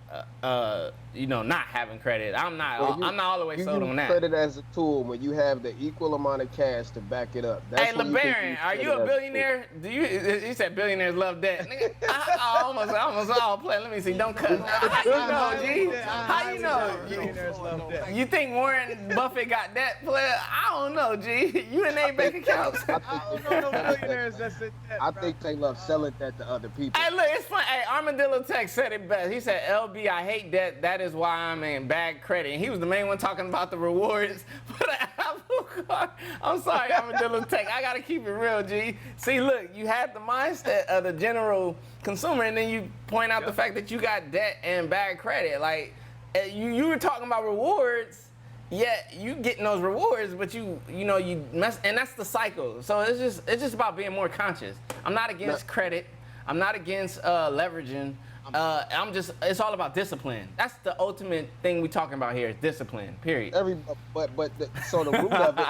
not having credit. I'm not all the way sold on that. You use credit as a tool when you have the equal amount of cash to back it up. Hey, LeBaron, are you a billionaire? You said billionaires love debt. Nigga, I almost all play. Let me see. Don't cut. How you know, G? How you know? Billionaires love debt. You think Warren Buffett got debt, player? I don't know, G. You in their bank accounts. I don't know no billionaires that's in debt. I think they love selling that to other people. Hey, look, it's fun. Hey, Armadillo Tech said it best. He said, LB, I hate debt. That is why I'm in bad credit. And he was the main one talking about the rewards for the Apple Card. I'm sorry, Armadillo Tech. I got to keep it real, G. See, look, you had the mindset of the general consumer, and then you point out the fact that you got debt and bad credit. Like, you were talking about rewards, yet you getting those rewards, but you mess, and that's the cycle. So it's just about being more conscious. I'm not against credit. I'm not against leveraging. It's all about discipline. That's the ultimate thing we're talking about here is discipline, period. So the root of it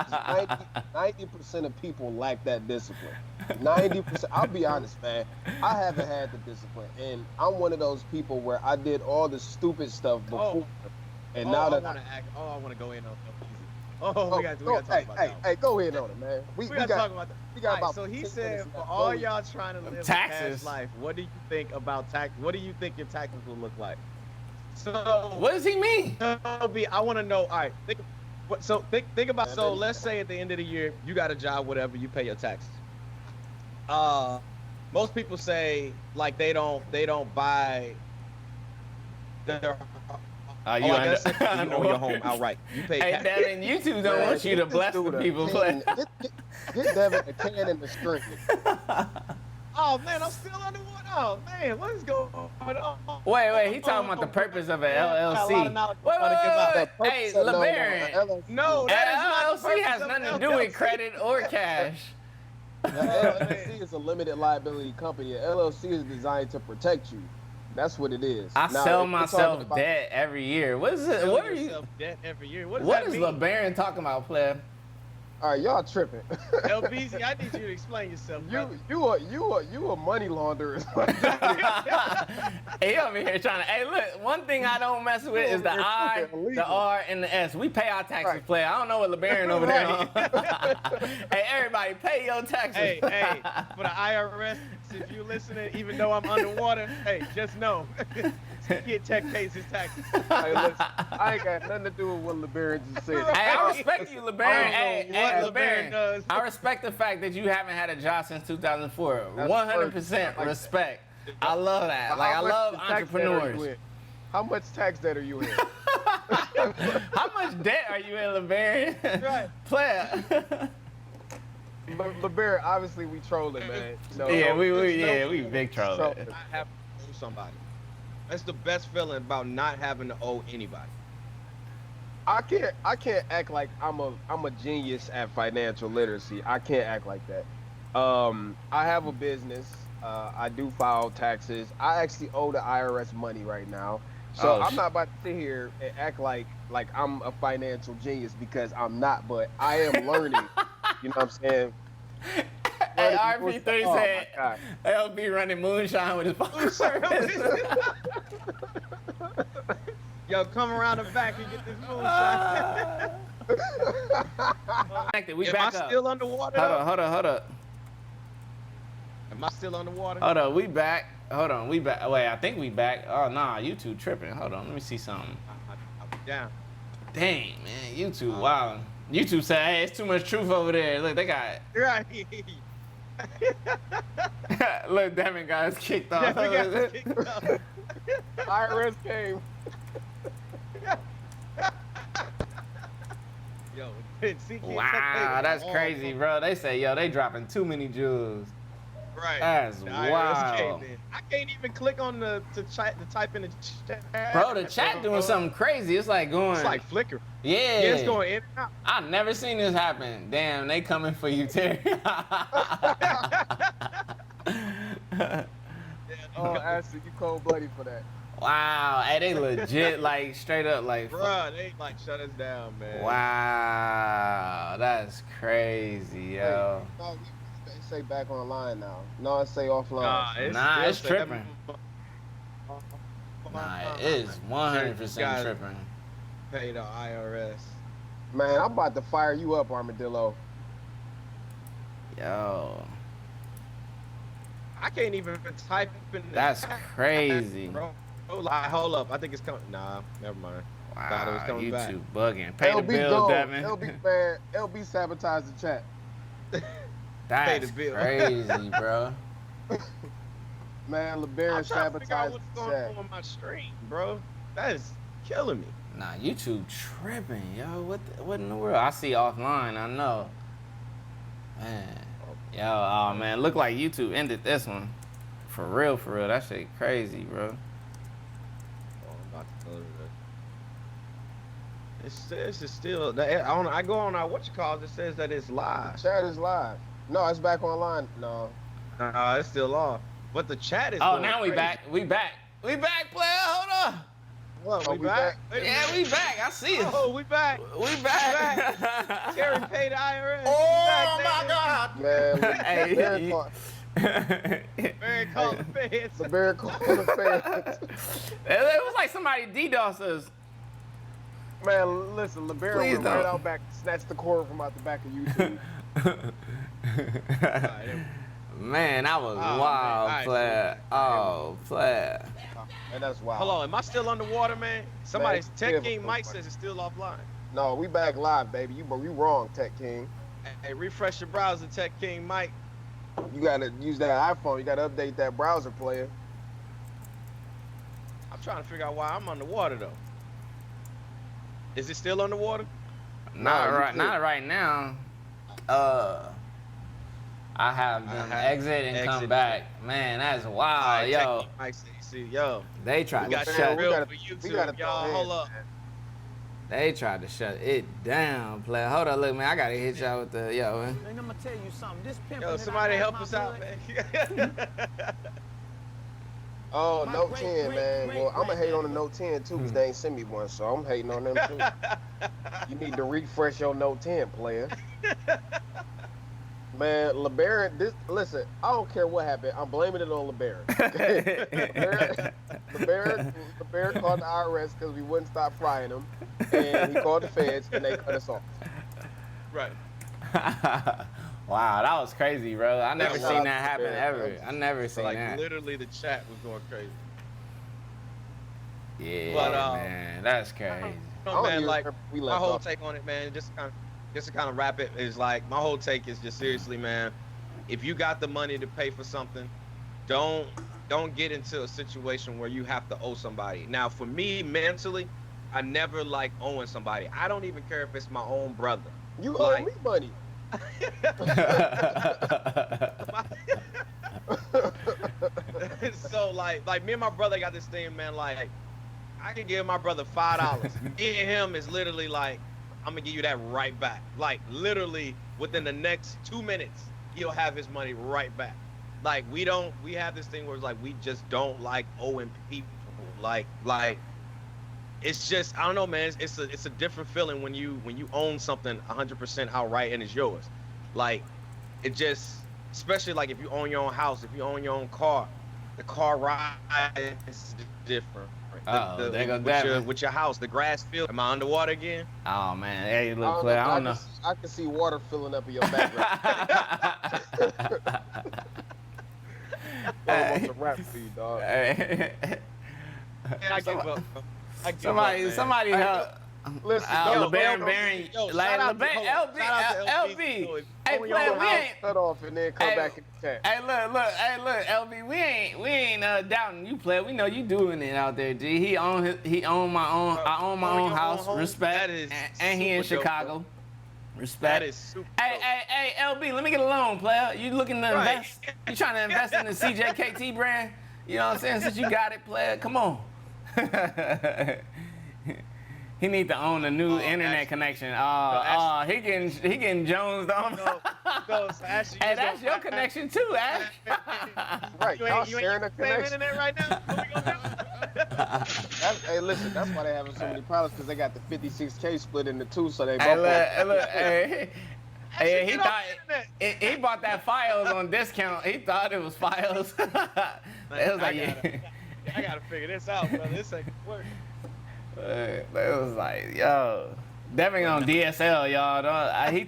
is 90% of people lack that discipline. 90%. I'll be honest, man. I haven't had the discipline. And I'm one of those people where I did all the stupid stuff before. And now that I want to go in on we got to talk about that. Hey, go ahead on it, man. We got to talk about that. We got about so he said, for all y'all trying to live a cash life, what do you think about tax? What do you think your taxes will look like? So what does he mean? I want to know. All right, think about. So let's say at the end of the year, you got a job, whatever, you pay your taxes. Most people say like they don't buy their. You own your home outright. You pay. Hey, Devin, YouTube don't want you to bless the people. Get Devin a can in the string. Oh man, I'm still underwater. Oh man, what is going on? Wait, he talking about the purpose of an LLC. Wait. Hey, LeBaron. No, that LLC has nothing to do with credit or cash. The LLC is a limited liability company. The LLC is designed to protect you. That's what it is. I sell myself debt every year. What is it? What are you? Debt every year. What is LeBaron talking about, player? All right, y'all tripping. LBZ, I need you to explain yourself. You a money launderer. Hey, over here trying to. Hey, look. One thing I don't mess with is the I, the R, and the S. We pay our taxes, player. I don't know what LeBaron over there. Hey, everybody, pay your taxes. Hey, for the IRS, if you're listening, even though I'm underwater, hey, just know. Get Tech pays his taxes. Hey, listen, I ain't got nothing to do with what LeBaron just said. Hey, I respect you, LeBaron. Hey, LeBaron does. I respect the fact that you haven't had a job since 2004. 100% respect. I love that. Like, I love entrepreneurs. How much tax debt are you in? How much debt are you in, LeBaron? Right. Player. LeBaron, obviously we trolling, man. We big trolling. I have to owe somebody. That's the best feeling about not having to owe anybody. I can't act like I'm a genius at financial literacy. I can't act like that. I have a business. I do file taxes. I actually owe the IRS money right now. So I'm not about to sit here and act like I'm a financial genius because I'm not, but I am learning. You know what I'm saying? Hey, Learning RP3 oh my said God. LB running moonshine with his phone service. Yo, come around the back and get this moonshine. We Am back I up. still underwater? Hold up. Am I still underwater? Hold on, we back. Hold on, we back. Wait, I think we back. Oh, nah, YouTube tripping. Hold on, let me see something. I'll be down. Dang, man, YouTube, wow. YouTube said, hey, it's too much truth over there. Look, they got Right. Look, Devin got us kicked off. Yeah, we got kicked off. IRS came. Yo, Wow, that's crazy, bro. They say, yo, they dropping too many jewels. Right. That's The IRS wild. came in. I can't even click on to type in the chat. Bro, the chat doing something crazy. It's like going. It's like flicker. Yeah. Yeah, it's going in and out. I've never seen this happen. Damn, they coming for you, Terry. Oh, Ashley, you cold-blooded for that. Wow, hey, they legit, like, straight up, like, Bruh, they like shut us down, man. wow, that's crazy, yo. No, they say back online now. No, it say offline. Nah, it's still tripping. Nah, it is 100% Guys, tripping. Pay the IRS. Man, I'm about to fire you up, Armadillo. Yo, I can't even type in the that's chat, crazy. bro. Hold up. I think it's coming. Nah, never mind. Thought it was Wow, coming back. YouTube bugging. Pay the LB bill, gone. Devin. LB, man, LB sabotaged the chat. That's the bill. crazy, bro. Man, I'm LeBaron trying to figure out sabotaged what's the going chat. on my stream, bro. That is killing me. Nah, YouTube tripping, yo. What in the world? I see offline, I know. Man. Yo, oh man, look like YouTube ended this one. For real, that shit crazy, bro. Oh, I'm about to go to the... It's still... I go on our it says that it's live. Chat is live. No, it's back online. No. Nah, it's still off. But the chat is Oh, going now we crazy. back. We back, player. Hold on. What, Oh, we we back? back? Wait a Yeah, minute. we back. I see it. Oh, we back. We back. Terry paid the IRS. Oh We back, my God. Man, Hey, LeBaron called, Barry called the feds. LeBaron called the fans. It was like somebody DDoS us. Man, listen, LeBaron Please went right don't. out back, snatched the cord from out the back of YouTube. Man, that was Oh, wild, man. player. Oh, player. And that's wild. Hold on, am I still underwater, man? Somebody, Man, Tech yeah, King but- Mike says it's still offline. No, we back live, baby. You wrong, Tech King. Hey, refresh your browser, Tech King Mike. You gotta use that iPhone. You gotta update that browser player. I'm trying to figure out why I'm underwater though. Is it still underwater? Not you right, could. not right now. I have them exit and come exit. back. Man, that's wild, Alright, yo. Tech King Mike says, see, yo, They tried we to got Man, that shut. we real gotta- for we YouTube, gotta y'all. throw Hold hands, up. man. They tried to shut it down, player. Hold on, look, man. I gotta hit y'all with the yo, man. And I'm gonna tell you something. This pimpin' Yo, that somebody I got help in us my out, blood, man. Oh, My Note great, 10, great, man. great, Well, I'm gonna great hate on the Note 10 too, because they ain't sent me one, so I'm hating on them too. You need to refresh your Note 10, player. Man, LeBaron, listen, I don't care what happened. I'm blaming it on LeBaron. LeBaron called the IRS because we wouldn't stop frying him, and he called the feds, and they cut us off. Right. Wow, that was crazy, bro. I never Shout seen out that to happen LeBaron. ever. I never So seen like that. literally the chat was going crazy. Yeah, But, man, that's crazy. No, I don't man, even like remember we my left whole off. take on it, man, just to kind of wrap it is like my whole take is just seriously, man. If you got the money to pay for something, don't get into a situation where you have to owe somebody. Now, for me, mentally, I never like owing somebody. I don't even care if it's my own brother. You Like- owe me money. So like me and my brother got this thing, man. Like I can give my brother $5. Me and him is literally like, I'm gonna give you that right back. Like literally within the next 2 minutes, he'll have his money right back. Like we have this thing where it's like we just don't like owing people. Like it's just I don't know, man. It's a different feeling when you own something 100% outright and it's yours. Like it just, especially like if you own your own house, if you own your own car, the car ride is different. With your house, the grass field. Am I underwater again? Oh man, hey, look, player. I don't know. I can see water filling up in your background. Almost a rap for you, dog. I give up. Somebody help. Listen, LB. Hey, player, we ain't cut off and then come back in the chat. Hey, look, LB, we ain't doubting you, player. We know you doing it out there, G. He own my own. I own my own house. Respect. And he in Chicago. Respect. That is super. Hey, LB, let me get a loan, player. You looking to invest? You trying to invest in the CJKT brand? You know what I'm saying? Since you got it, player, come on. He need to own a new internet connection. He getting jonesed on. So Ash, hey, that's your connection too, Ash. Right, y'all sharing a connection. Internet right now? What we gonna do? Hey, listen, that's why they having so many problems, because they got the 56K split into two, so they both. Hey, he thought he bought that Fios on discount. He thought it was Fios. It was like, I gotta figure this out, brother. This ain't work. It was like, yo, Devin on DSL, y'all. He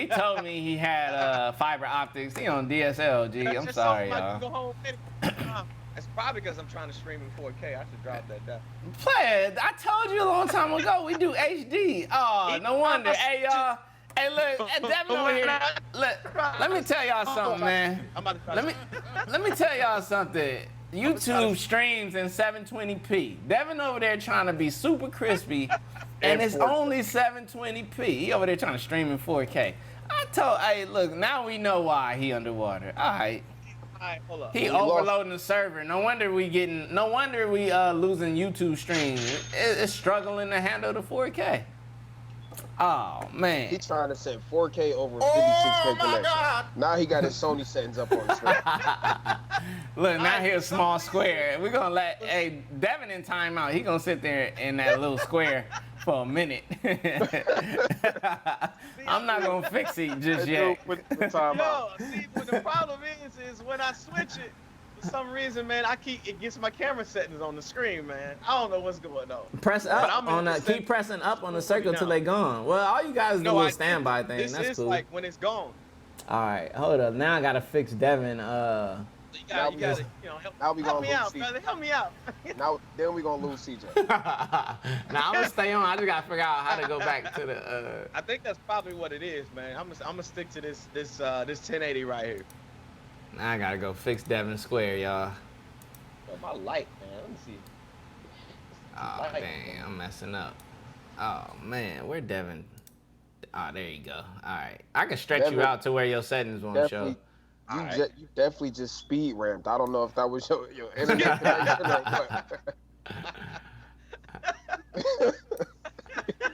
told me he had fiber optics. He on DSL, G. I'm sorry, y'all. It's probably because I'm trying to stream in 4K. I should drop that down. Play it. I told you a long time ago we do HD. Oh, no wonder. Hey, y'all. Hey, look, Devin over here. Look, let me tell y'all something, man. Let me tell y'all something. YouTube streams in 720p. Devin over there trying to be super crispy, and it's only 720p. He over there trying to stream in 4K. Hey, look, now we know why he underwater. All right, hold up. He overloading the server. No wonder we losing YouTube streams. It's struggling to handle the 4K. Oh man. He trying to set 4K over 56K connection. God. Now he got his Sony settings up on the screen. Look, now here's a small square. We're gonna let Devin in timeout. He gonna sit there in that little square for a minute. I'm not gonna fix it just yet. Yo, see, what the problem is when I switch it, for some reason, man, it gets my camera settings on the screen, man. I don't know what's going on. Press up on the keep pressing up on the circle till they gone. Well, all you guys do is standby thing. That's cool. This is like when it's gone. All right, hold up. Now I gotta fix Devin. You gotta help me out, brother. Help me out. Then we gonna lose CJ. Now I'm gonna stay on. I just gotta figure out how to go back to the. I think that's probably what it is, man. I'm gonna stick to this 1080 right here. Now I gotta go fix Devin Square, y'all. My light, man. Let me see. Oh, dang, I'm messing up. Oh, man, where Devin? Oh, there you go. All right. I can stretch you out to where your settings won't show. You definitely just speed ramped. I don't know if that was your internet connection or what.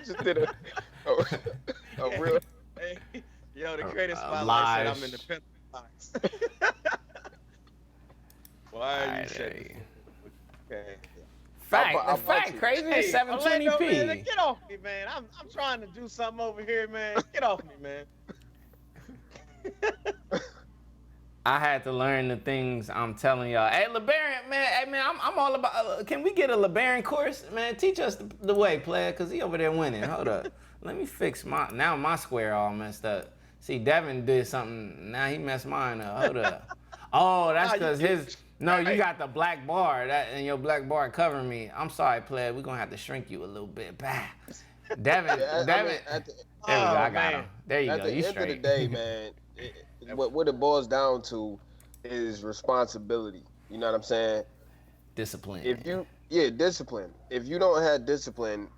Just did a real... Hey, yo, the creative spotlight said I'm in the pen box. Why are you shaking? Okay. Fact, crazy is 720p. Man, get off me, man. I'm trying to do something over here, man. Get off me, man. I had to learn the things I'm telling y'all. Hey, LeBaron, man. Hey, man, I'm all about. Can we get a LeBaron course, man? Teach us the way, player, cause he over there winning. Hold up. Let me fix my square all messed up. See, Devin did something. Now he messed mine up. Hold up. Oh, that's because his. No, you got the black bar, and your black bar covering me. I'm sorry, player. We're going to have to shrink you a little bit. Bah. Devin. There we go. I got him. There you go. You straight. At the end of the day, man, what it boils down to is responsibility. You know what I'm saying? Discipline. Discipline. If you don't have discipline,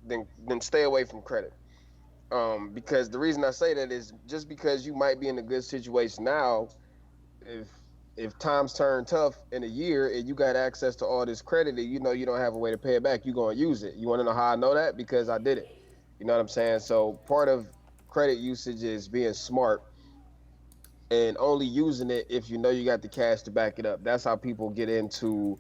then stay away from credit. Because the reason I say that is just because you might be in a good situation now, if times turn tough in a year and you got access to all this credit and you know you don't have a way to pay it back, you're going to use it. You want to know how I know that? Because I did it. You know what I'm saying? So part of credit usage is being smart and only using it if you know you got the cash to back it up. That's how people get into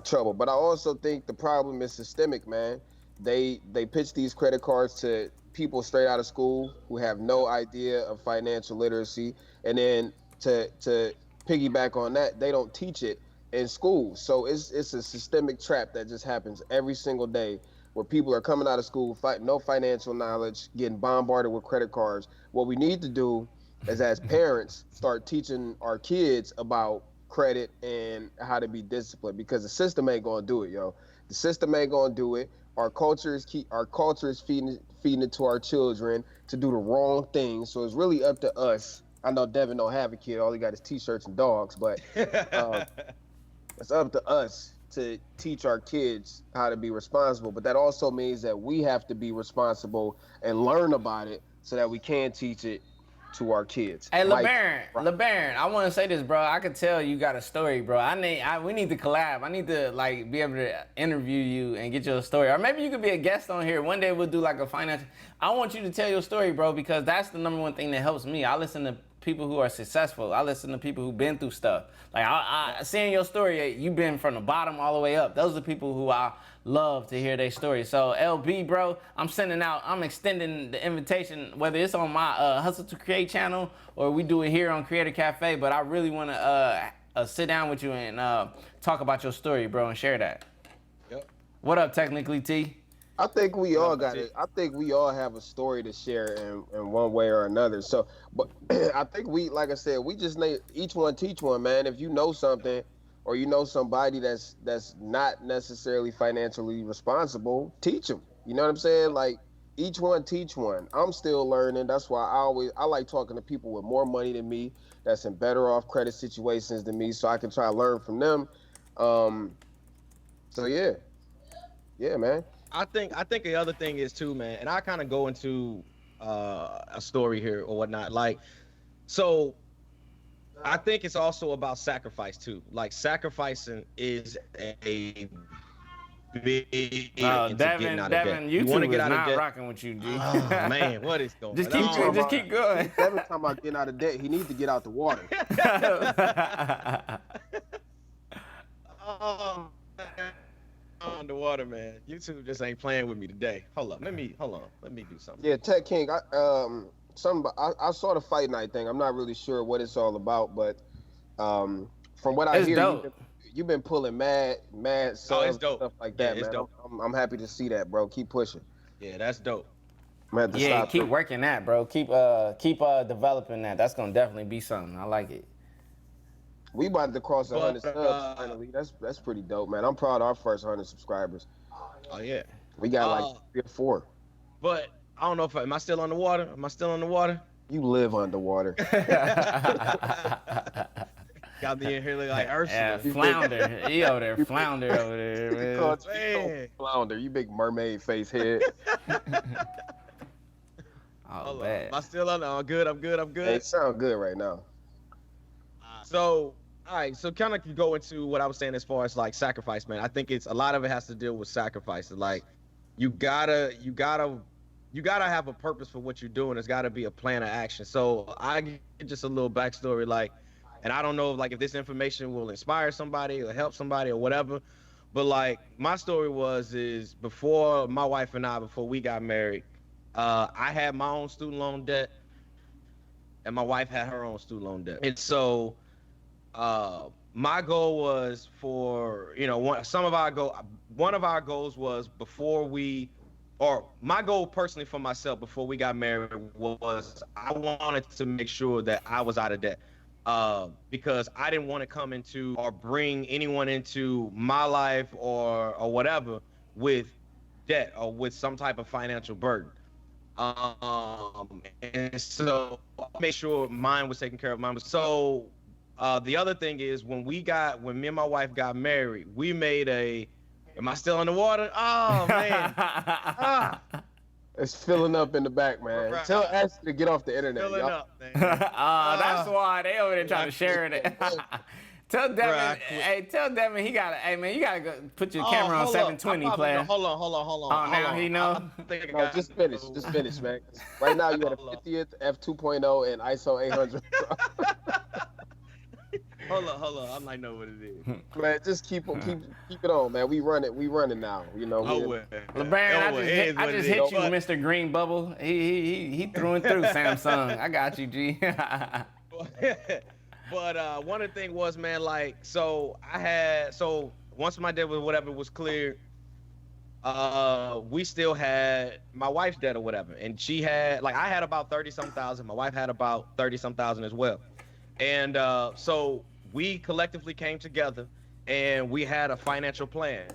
trouble. But I also think the problem is systemic, man. They pitch these credit cards to people straight out of school who have no idea of financial literacy, and then to piggyback on that, they don't teach it in school. So it's a systemic trap that just happens every single day, where people are coming out of school, no financial knowledge, getting bombarded with credit cards. What we need to do is, as parents, start teaching our kids about credit and how to be disciplined, because the system ain't gonna do it, yo. The system ain't gonna do it. Our culture is feeding it to our children to do the wrong thing. So it's really up to us. I know Devin don't have a kid; all he got is t-shirts and dogs. But it's up to us to teach our kids how to be responsible. But that also means that we have to be responsible and learn about it so that we can teach it to our kids. Hey, LeBaron, I want to say this, bro. I could tell you got a story, bro. We need to collab. I need to be able to interview you and get your story, or maybe you could be a guest on here. One day we'll do like a financial. I want you to tell your story, bro, because that's the number one thing that helps me. I listen to people who are successful. I listen to people who've been through stuff. Like I seeing your story, you've been from the bottom all the way up. Those are people who I love to hear their story. So LB, bro, I'm extending the invitation, whether it's on my Hustle to Create channel or we do it here on Creator Cafe, but I really want to sit down with you and talk about your story, bro, and share that. Yep. What up, Technically T? I think we all got it. I think we all have a story to share in one way or another. So, but I think like I said, we just need each one teach one, man. If you know something, or you know somebody that's not necessarily financially responsible, teach them. You know what I'm saying? Like, each one teach one. I'm still learning. That's why I like talking to people with more money than me, that's in better off credit situations than me, so I can try to learn from them. So yeah, man. I think the other thing is too, man, and I kind of go into a story here or whatnot. Like, so I think it's also about sacrifice too. Like, sacrificing is a big Devin, you want to get out of debt. Rocking with you, G. Oh, man, what is going on? Just keep going. Every time I get out of debt, he needs to get out the water. Oh, man. On the water, man. YouTube just ain't playing with me today. Hold on. Let me do something. Yeah, Tech King. I saw the fight night thing. I'm not really sure what it's all about, but from what I hear, you've been pulling mad subs, stuff like that, man. Dope. I'm happy to see that, bro. Keep pushing. Yeah, that's dope. Keep working that, bro. Keep developing that. That's gonna definitely be something. I like it. We about to cross 100 subs finally. That's pretty dope, man. I'm proud of our first 100 subscribers. Oh yeah. We got like 3 or 4. But I don't know if am I still on the water? Am I still on the water? You live underwater. Got me in here looking like Ursula. Yeah, flounder. He over there, flounder over there, man. Flounder, you big mermaid face head. Oh, bad. Am I still on? I'm good. Hey, it sound good right now. So, all right. So, kind of go into what I was saying as far as like sacrifice, man. I think it's a lot of it has to deal with sacrifice. Like, you gotta have a purpose for what you're doing. There's got to be a plan of action. So, I get just a little backstory, like, and I don't know, like, if this information will inspire somebody or help somebody or whatever. But like, my story is before my wife and I, before we got married, I had my own student loan debt, and my wife had her own student loan debt. And so, my goal was for, one of our goals was my goal personally for myself before we got married was I wanted to make sure that I was out of debt. Because I didn't want to come into or bring anyone into my life or whatever with debt or with some type of financial burden. And so I made sure mine was taken care of. So the other thing is when me and my wife got married, we made am I still in the water? Oh man. It's filling up in the back, man. Right. Tell Ashley to get off the internet. Filling up, man. That's why they over there trying to share it. Tell Devin, tell Devin you gotta go put your camera on 720, player. Hold on. Oh, now he know? No, just finish, man. Right now you got a 50th F2.0 and ISO 800. Hold up. I might know what it is. Man, just keep it on, man. We running now. You know. LeBaron, I just hit you, Mr. Green Bubble. He through and through Samsung. I got you, G. But one of the things was, man, like, so once my debt was clear, we still had my wife's debt or whatever, and she had, like, I had about 30-some thousand. My wife had about 30-some thousand as well, and so we collectively came together and we had a financial plan,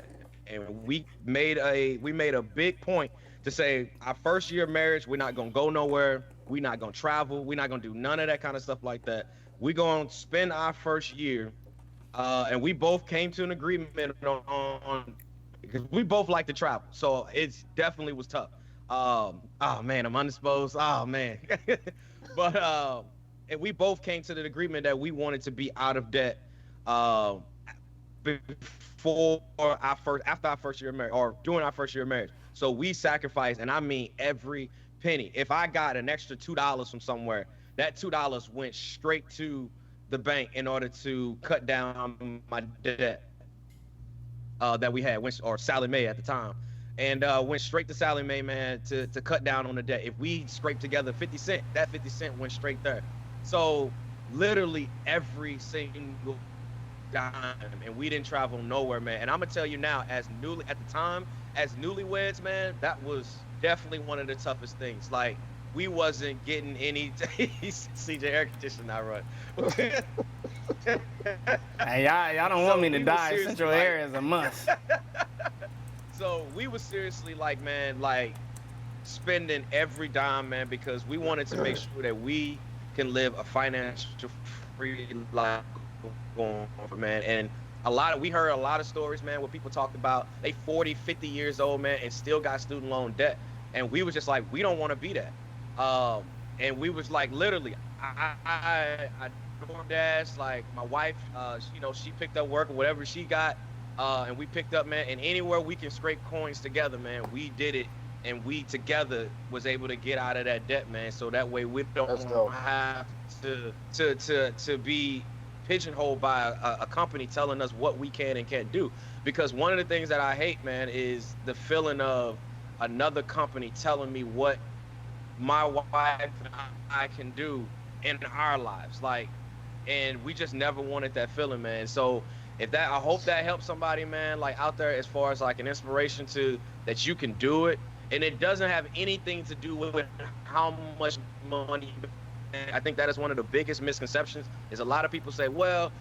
and we made a big point to say our first year of marriage, we're not gonna go nowhere, we're not gonna travel, we're not gonna do none of that kind of stuff like that. We're gonna spend our first year, and we both came to an agreement on because we both like to travel, so it definitely was tough. Oh man, I'm undisposed. Oh man, but and we both came to the agreement that we wanted to be out of debt after our first year of marriage, or during our first year of marriage. So we sacrificed, and I mean every penny. If I got an extra $2 from somewhere, that $2 went straight to the bank in order to cut down my debt that we had, or Sally Mae at the time, and went straight to Sally Mae, man, to cut down on the debt. If we scraped together 50 cents, that 50 cent went straight there. So literally every single dime, and we didn't travel nowhere, man. And I'm gonna tell you now, as newlyweds, man, that was definitely one of the toughest things. Like, we wasn't getting any CJ air conditioner I run. Hey, y'all don't want me to die. Central air is a must. So we were seriously like, man, like spending every dime, man, because we wanted to make sure that we can live a financial free life going on, man. And we heard a lot of stories, man, where people talked about they 40, 50 years old, man, and still got student loan debt. And we was just like, we don't want to be that. And we was like, literally, I DoorDash, like, my wife, she picked up work or whatever she got, and we picked up, man, and anywhere we can scrape coins together, man, we did it, and we together was able to get out of that debt, man, so that way we don't have to be pigeonholed by a company telling us what we can and can't do. Because one of the things that I hate, man, is the feeling of another company telling me what my wife and I can do in our lives, like, and we just never wanted that feeling, man. So I hope that helps somebody, man, like, out there, as far as like an inspiration to that you can do it, and it doesn't have anything to do with how much money. I think that is one of the biggest misconceptions, is a lot of people say, well,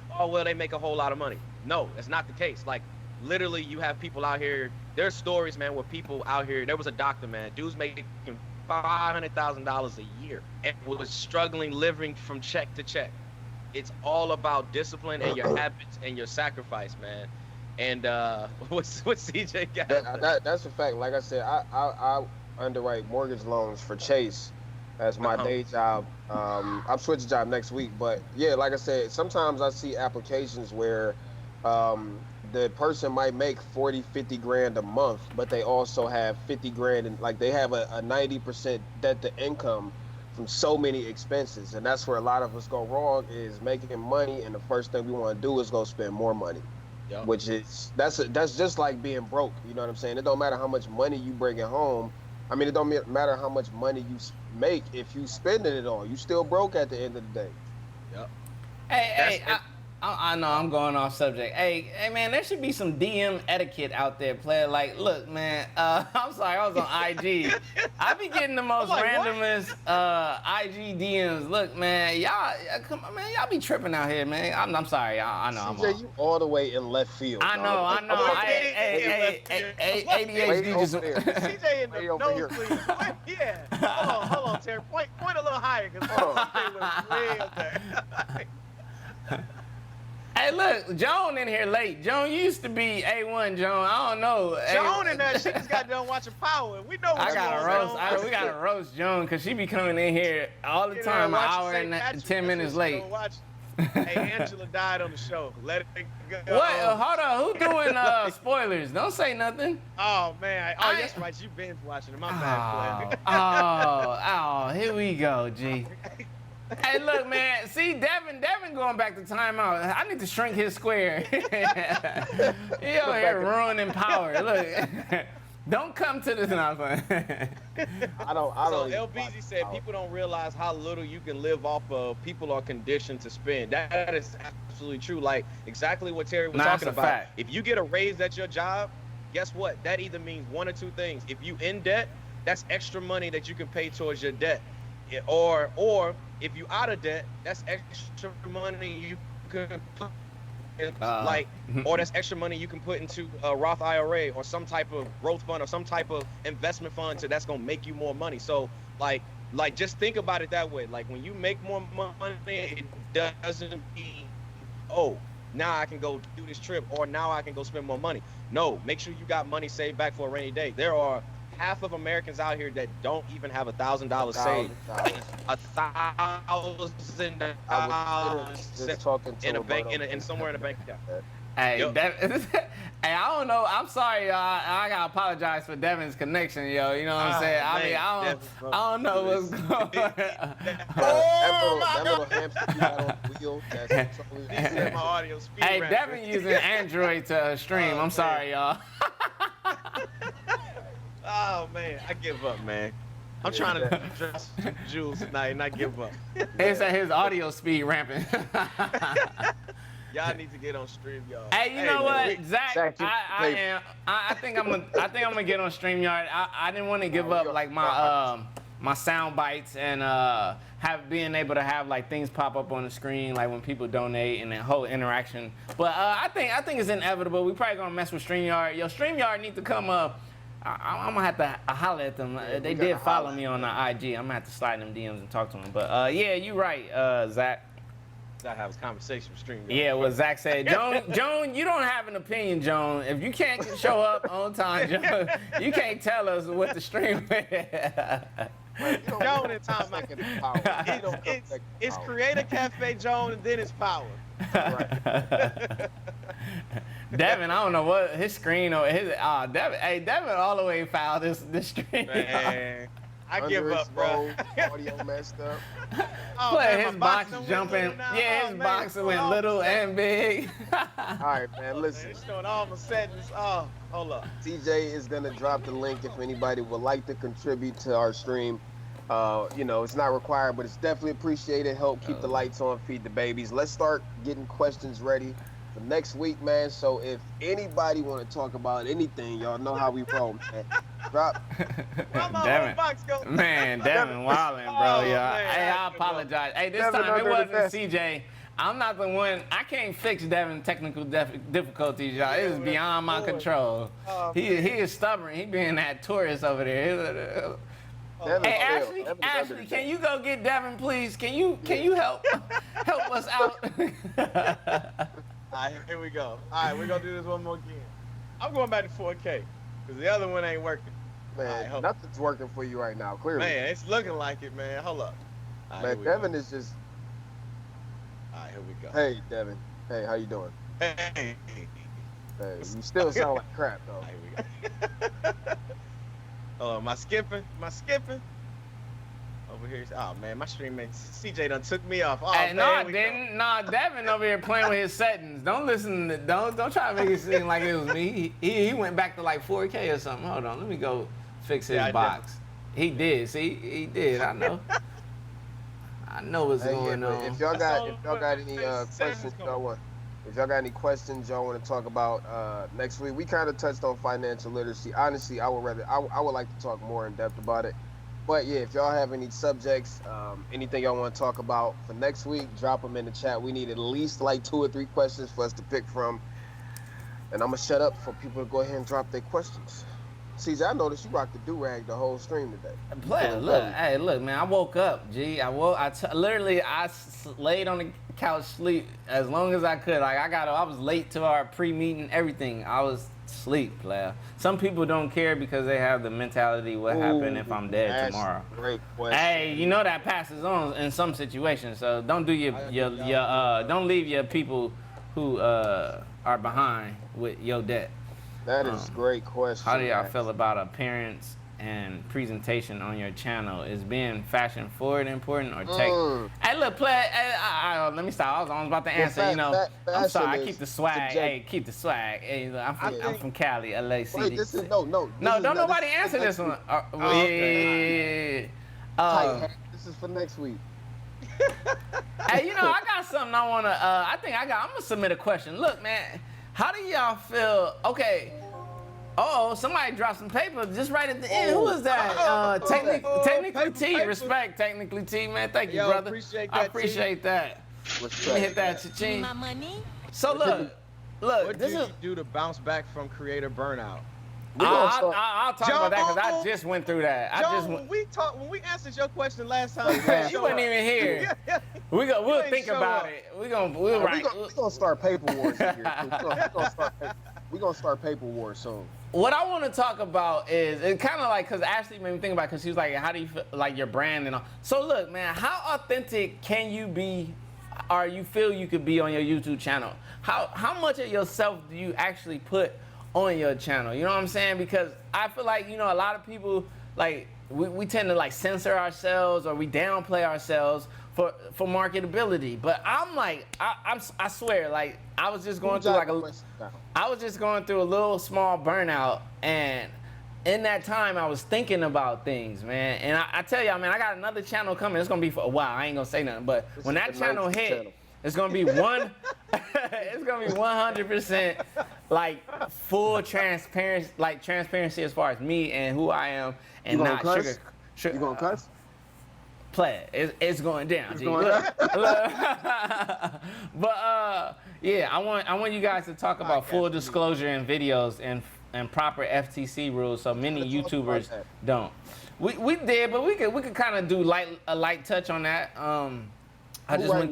they make a whole lot of money. No, that's not the case. Like, literally, you have people out here, there's stories, man, where people out here, there was a doctor, man, dude's making $500,000 a year and was struggling living from check to check. It's all about discipline and your habits and your sacrifice, man. And what's CJ got? That's a fact. Like I said, I underwrite mortgage loans for Chase as my day job. I'm switching job next week, but yeah, like I said, sometimes I see applications where the person might make 40, 50 grand a month, but they also have 50 grand, and like they have a 90% debt to income from so many expenses. And that's where a lot of us go wrong, is making money, and the first thing we want to do is go spend more money. Yep. Which is, that's just like being broke. You know what I'm saying? It don't matter how much money you bring it home. I mean, it don't matter how much money you make. If you spending it all, you still broke at the end of the day. Yep. Hey, I know I'm going off subject. Hey, man, there should be some DM etiquette out there, player. Like, look, man, I'm sorry, I was on IG. I be getting the most randomest IG DMs. Look, man, y'all, come on, man, y'all be tripping out here, man. I'm sorry, I know I'm CJ, you all the way in left field. I know. Hey, ADHD just. CJ in the nosebleed. Yeah. Hold on, Terry. Point a little higher, because CJ was way up there. Hey, look, Joan in here late. Joan used to be A1, Joan. I don't know. Joan in there, she just got done watching Power. We know what's going on. We got to roast Joan, because she be coming in here all the time, an hour and 10 minutes late. Hey, Angela died on the show. Let it go. What? Hold on. Who doing spoilers? Don't say nothing. Oh, man. That's right. You've been watching it. My bad, player. Here we go, G. Hey, look, man. See, Devin going back to timeout. I need to shrink his square. He over here ruining power. Look, don't come to this now. I don't. So LBZ said people don't realize how little you can live off of. People are conditioned to spend. That is absolutely true. Like exactly what Terry was talking about. Fact. If you get a raise at your job, guess what? That either means one or two things. If you in debt, that's extra money that you can pay towards your debt. Or if you out of debt, that's extra money you can put in, or that's extra money you can put into a Roth IRA or some type of growth fund or some type of investment fund, so that's gonna make you more money. So like just think about it that way. Like when you make more money, it doesn't mean, oh, now I can go do this trip or now I can go spend more money. No, make sure you got money saved back for a rainy day. There are half of Americans out here that don't even have $1,000 saved. $1,000 in a bank, in somewhere in a bank account. Hey, hey, I don't know. I'm sorry, y'all. I gotta apologize for Devin's connection, yo. You know what I'm saying? I don't know what's going on. That little hamster you got on the wheel. That's my audio speed. Hey, Devin using Android to stream. I'm sorry, y'all. Oh man, I give up, man. I'm trying to dress Jules tonight and I give up. It's at his audio speed ramping. Y'all need to get on stream, y'all. Hey, you know what, Zach? I think I'm gonna get on StreamYard. I didn't want to give up like my sound bites and being able to have like things pop up on the screen like when people donate and that whole interaction. But I think it's inevitable. We probably gonna mess with StreamYard. Yo, StreamYard need to come up. I'm gonna have to holler at them. They did follow me on the IG. I'm gonna have to slide them DMs and talk to them. But yeah, you right, Zach. Gotta have a conversation with StreamYard. Yeah, what Zach said. Joan, you don't have an opinion, Joan. If you can't show up on time, Joan, you can't tell us what the stream is. Joan in time. It's Creator Cafe Joan and then it's Power. Right. Devin, I don't know what his screen or his Devin. Hey, Devin, all the way fouled this stream. Man, I give up, bro. Audio messed up. His box jumping. Yeah, his box went little and big. All right, man. Listen. It's showing all my settings. Oh, hold up. TJ is gonna drop the link if anybody would like to contribute to our stream. You know, it's not required, but it's definitely appreciated. Help keep the lights on, feed the babies. Let's start getting questions ready for next week, man. So if anybody want to talk about anything, y'all know how we roll, man. Drop. Devin, man, Devin wildin', bro, y'all. Hey, I apologize. Hey, this time it wasn't CJ. I'm not the one. I can't fix Devin's technical difficulties, y'all. It is beyond my control. He is stubborn. He being that tourist over there. Hey, Ashley, can you go get Devin, please? Can you help us out? All right, here we go. All right, we're gonna do this one more again. I'm going back to 4K because the other one ain't working. Man, nothing's working for you right now, clearly. Man, it's looking like it, man. Hold up. Right, man, Devin is just. All right, here we go. Hey, Devin. Hey, how you doing? Hey. Hey, you still sound like crap, though. All right, here we go. Oh, am I skipping? Over here. Oh man, my stream mates. CJ done took me off. Oh, hey, man, no, I didn't. No, Devin over here playing with his settings. Don't listen. Don't try to make it seem like it was me. He went back to like 4K or something. Hold on, let me go fix his box. He did. See, he did. I know. I know what's going on. If y'all got any questions, if y'all got any questions y'all want to talk about next week, we kind of touched on financial literacy. Honestly, I would like to talk more in depth about it. But yeah, if y'all have any subjects, anything y'all want to talk about for next week, drop them in the chat. We need at least like 2 or 3 questions for us to pick from. And I'm gonna shut up for people to go ahead and drop their questions. CJ, I noticed you rocked the do-rag the whole stream today. Look, man, I woke up, G. I laid on the couch, sleep as long as I could. Like I was late to our pre-meeting, everything. I was asleep, player. Some people don't care because they have the mentality, what happened if I'm dead tomorrow? Great question. Hey, you know that passes on in some situations. So don't do don't leave your people who are behind with your debt. That is a great question. How do y'all feel about appearance and presentation on your channel? Is being fashion forward important or tech? Hey, look, play. Let me stop. I was almost about to answer. I'm sorry. I keep the swag. Hey, keep the swag. Hey, look, I'm from Cali, LA City. Wait, this is no. Don't nobody answer this one. Okay. This is for next week. Hey, I got something I wanna. I'm gonna submit a question. Look, man, how do y'all feel? Okay. Somebody dropped some paper just right at the end. Who is that? Technically T. Respect, Technically T, man. Thank you, brother. I appreciate that. Let me hit that, cha-ching. My money. So look. What did you do to bounce back from creator burnout? I'll talk about that because I just went through that. When we answered your question last time, you wasn't even here. We'll think about it. We're gonna start paper wars here. We're gonna start paper wars soon. What I want to talk about is it kind of like because Ashley made me think about it because she was like, how do you feel like your brand and all. So look, man, how authentic can you be, or you feel you could be on your YouTube channel? How much of yourself do you actually put on your channel? You know what I'm saying? Because I feel like, a lot of people, like, we tend to, like, censor ourselves or we downplay ourselves for marketability. But I'm like, I swear, like, I was just going through, like, a little small burnout. And in that time, I was thinking about things, man. And I tell y'all, man, I got another channel coming. It's going to be for a while. I ain't going to say nothing. But when that channel hit, it's gonna be it's gonna be 100% like full transparency as far as me and who I am, and not sugar. You gonna cuss? Play it. It's going down. It's G. going down. But yeah, I want you guys to talk about full disclosure in videos and proper FTC rules. So many YouTubers don't. We did, but we could kind of do a light touch on that. I just went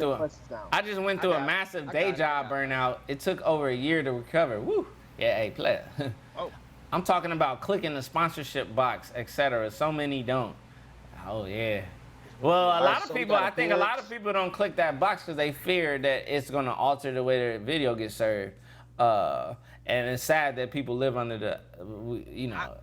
through a massive day job burnout. It took over a year to recover. Woo. Yeah, hey, player. I'm talking about clicking the sponsorship box, etc. So many don't. Oh, yeah. Well, I think a lot of people don't click that box because they fear that it's going to alter the way their video gets served. And it's sad that people live under the,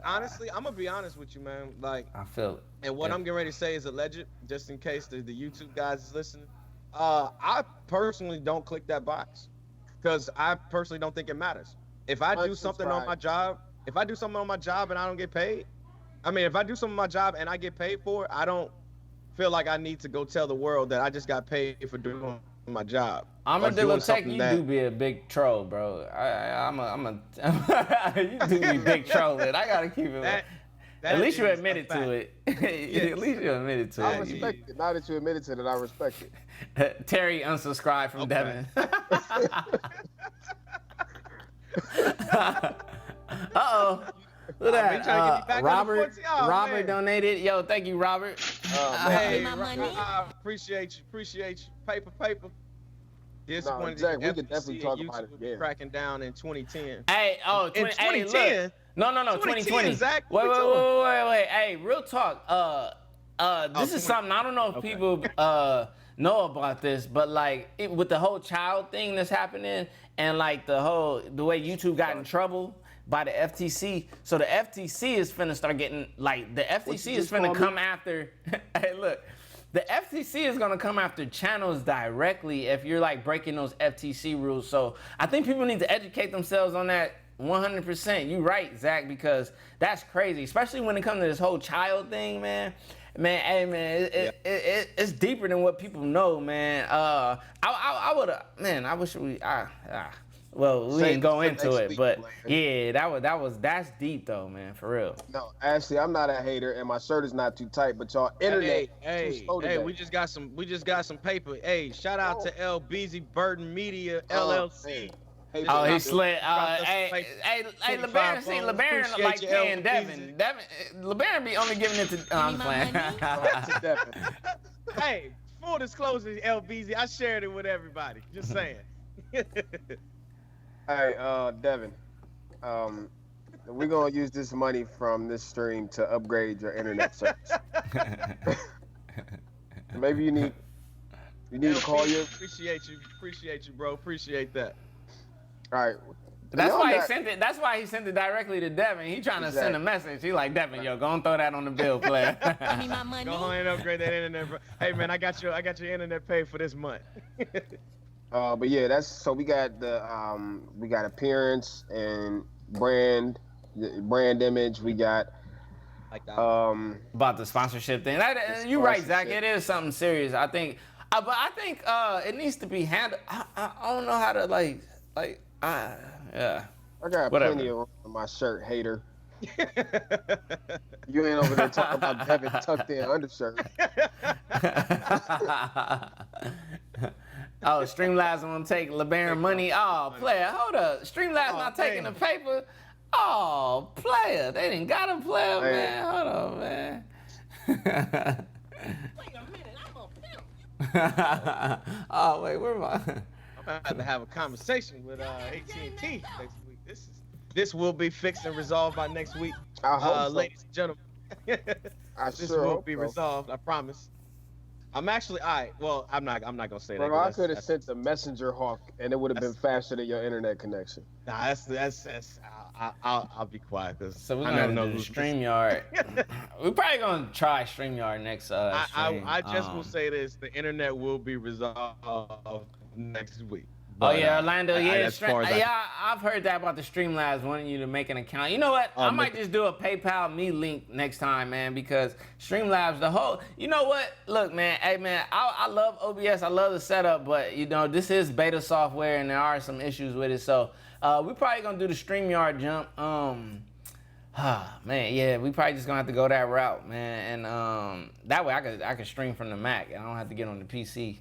honestly, I'm going to be honest with you, man. Like, I feel it. And what I'm getting ready to say is alleged, just in case the YouTube guys is listening. I personally don't click that box because I personally don't think it matters. If I do something on my job, and I don't get paid, if I do something on my job and I get paid for it, I don't feel like I need to go tell the world that I just got paid for doing my job. I'm a Tech, you do be a big troll, bro. You do be big trolling. I gotta keep it. At least you admitted to it. At least you admitted to it. I respect it. Now that you admitted to it, I respect it. Terry unsubscribed from Devin. Uh-oh. Look at that. Robert donated. Yo, thank you, Robert. Hey, I appreciate you. Paper. No, Jack, we could definitely talk about it again. Cracking down in 2010. Hey, in 2010? No, 2020. Zach, wait. Hey, real talk. This is something I don't know if people know about this, but like with the whole child thing that's happening, and like the way YouTube got in trouble by the FTC. So the FTC is finna start getting the FTC is finna come after. Hey, look. The FTC is gonna come after channels directly if you're like breaking those FTC rules. So I think people need to educate themselves on that 100%. You right, Zach, because that's crazy, especially when it comes to this whole child thing, man. It's deeper than what people know, man. I wish we didn't go into it, but yeah, that's deep though, man, for real. No, Ashley, I'm not a hater, and my shirt is not too tight, but y'all internet too slow today. We just got some paper. Hey, shout out to LBZ Burton Media LLC. Hey, he slid. Hey, LeBaron like paying Devin. LeBaron be only giving it to. I'm playing. Hey, full disclosure, LBZ, I shared it with everybody. Just saying. Hey, Devin, we're gonna use this money from this stream to upgrade your internet service. Maybe you need to call you. Appreciate you, bro. Appreciate that. All right, That's why he sent it. That's why he sent it directly to Devin. He trying to send a message. He like, Devin, yo, go and throw that on the bill, player. Give me my money. Go ahead and upgrade that internet. Bro. Hey man, I got your internet paid for this month. But yeah, that's so we got appearance and brand image. We got about the sponsorship thing. You're right, Zach. It is something serious. I think, but I think it needs to be handled. I don't know how to yeah. I got plenty of room in my shirt, hater. You ain't over there talking about Devin tucked in undershirt. Oh, Streamlabs want to take LeBaron money. Oh, player, hold up. Streamlabs not taking the paper. Oh, player, they didn't got him, player, man. Hold on, man. Wait a minute, I'm a pimp. Oh, wait, where am I? I'm about to have a conversation with AT&T next week. This will be fixed and resolved by next week. I hope so. Ladies and gentlemen. This will be resolved, I promise. I'm actually, all right, well, I'm not gonna say that. Bro, I could have sent the messenger hawk and it would have been faster than your internet connection. Nah, I'll be quiet. So we're gonna do StreamYard. We're probably gonna try StreamYard next stream. I just will say this, the internet will be resolved next week. But, oh yeah, Orlando. I've heard that about the Streamlabs wanting you to make an account. You know what? I might just do a PayPal me link next time, man, because Streamlabs, you know what? Look, man, hey man, I love OBS, I love the setup, but you know, this is beta software and there are some issues with it. So we're probably gonna do the StreamYard jump. Man, yeah, we probably just gonna have to go that route, man. And that way I could stream from the Mac and I don't have to get on the PC.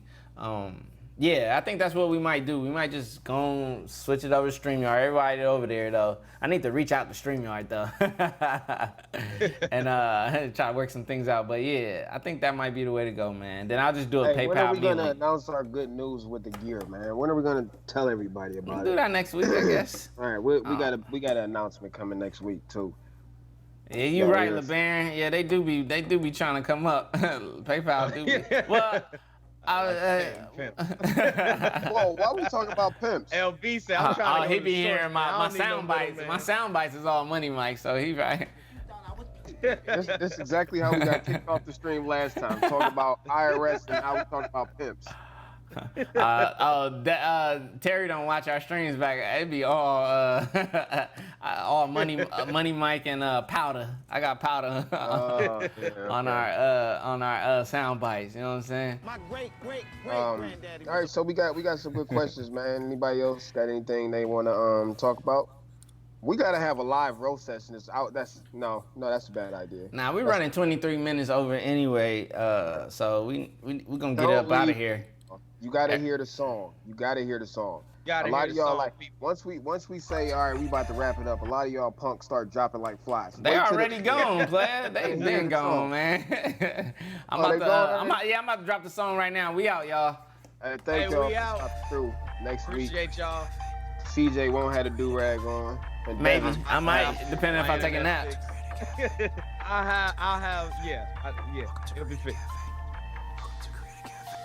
Yeah, I think that's what we might do. We might just go switch it over to StreamYard. Everybody over there, though. I need to reach out to StreamYard, though. And try to work some things out. But, yeah, I think that might be the way to go, man. Then I'll just do a PayPal. When are we going to announce our good news with the gear, man? When are we going to tell everybody about it? We'll do that next week, I guess. All right, we got an announcement coming next week, too. Yeah, you're right, LeBaron. Yeah, they do be trying to come up. PayPal do be. Well... Whoa, why are we talking about pimps? LB said, I'm trying to go he be hearing my sound bites. My sound bites is all money, Mike, so he right. This is exactly how we got kicked off the stream last time. Talking about IRS and now we talking about pimps. Terry don't watch our streams back. It'd be all money Mike and powder. I got powder on our sound bites. You know what I'm saying? My great granddaddy. All right, so we got some good questions, man. Anybody else got anything they want to talk about? We gotta have a live roast session. That's a bad idea. Nah, we're running 23 minutes over anyway. So we gonna get up out of here. You gotta hear the song. A lot of y'all once we say all right, we about to wrap it up. A lot of y'all punks start dropping like flies. They already gone, player. They been gone, man. I'm about to drop the song right now. We out, y'all. Thank y'all. We out. Through next week. Appreciate y'all. CJ won't have a do-rag on. Maybe I might, depending if I take a nap. I'll have. It'll be fixed.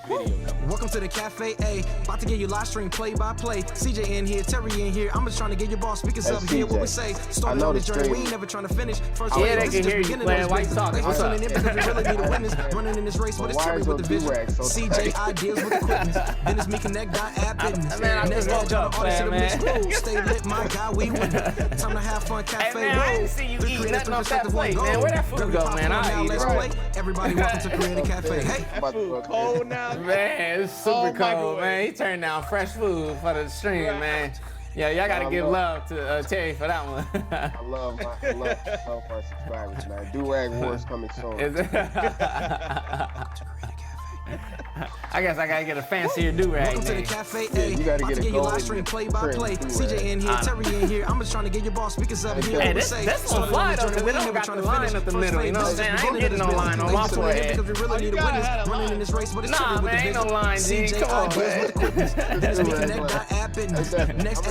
Welcome to the cafe, about to get you live stream play-by-play. CJ in here, Terry in here. I'm just trying to get your boss speakers up here. What we say? Started on this journey, we ain't never trying to finish. First they can hear you playing. Why you talking? Thanks for tuning in because we really need a witness. Running in this race with Terry with the vision. CJ ideas with equipment. Then it's me connect.app business. Man, I just woke up, man. Stay lit, my guy, we win. Time to have fun, cafe. Hey, man, I didn't see you eat nothing off that plate, man. Where that food go, man? I'll eat it. Everybody welcome to Creative Cafe. Hey, food cold now. Man, it's super cold, man. He turned down fresh food for the stream, man. Yeah, y'all gotta give love to Terry for that one. I love our subscribers, man. Do-rag wars coming soon. I guess I gotta get a fancier do-rag. Welcome to the cafe. You gotta get a you live stream play-by-play. CJ in here, Terry in here. I'm just trying to get your boss speakers up here. Hey, this one fly though, because they don't got the line up the middle. You know what I'm saying? I ain't getting no line on my forehead. Because we really need a witness running in this race, but it's nah, man, ain't no line, G. Come on, man.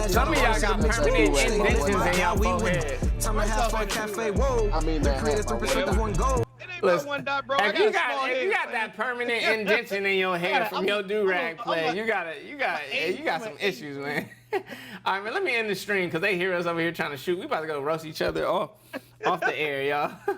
Some of y'all got permanent indentions in y'all forehead. Time to have fun, cafe. Whoa. I mean, the creators, 3% one goal. Listen, one dot, bro. if you got that permanent indention in your hair from your do-rag play, you got some issues, man. All right, man, let me end the stream because they hear us over here trying to shoot. We about to go roast each other off the air, y'all.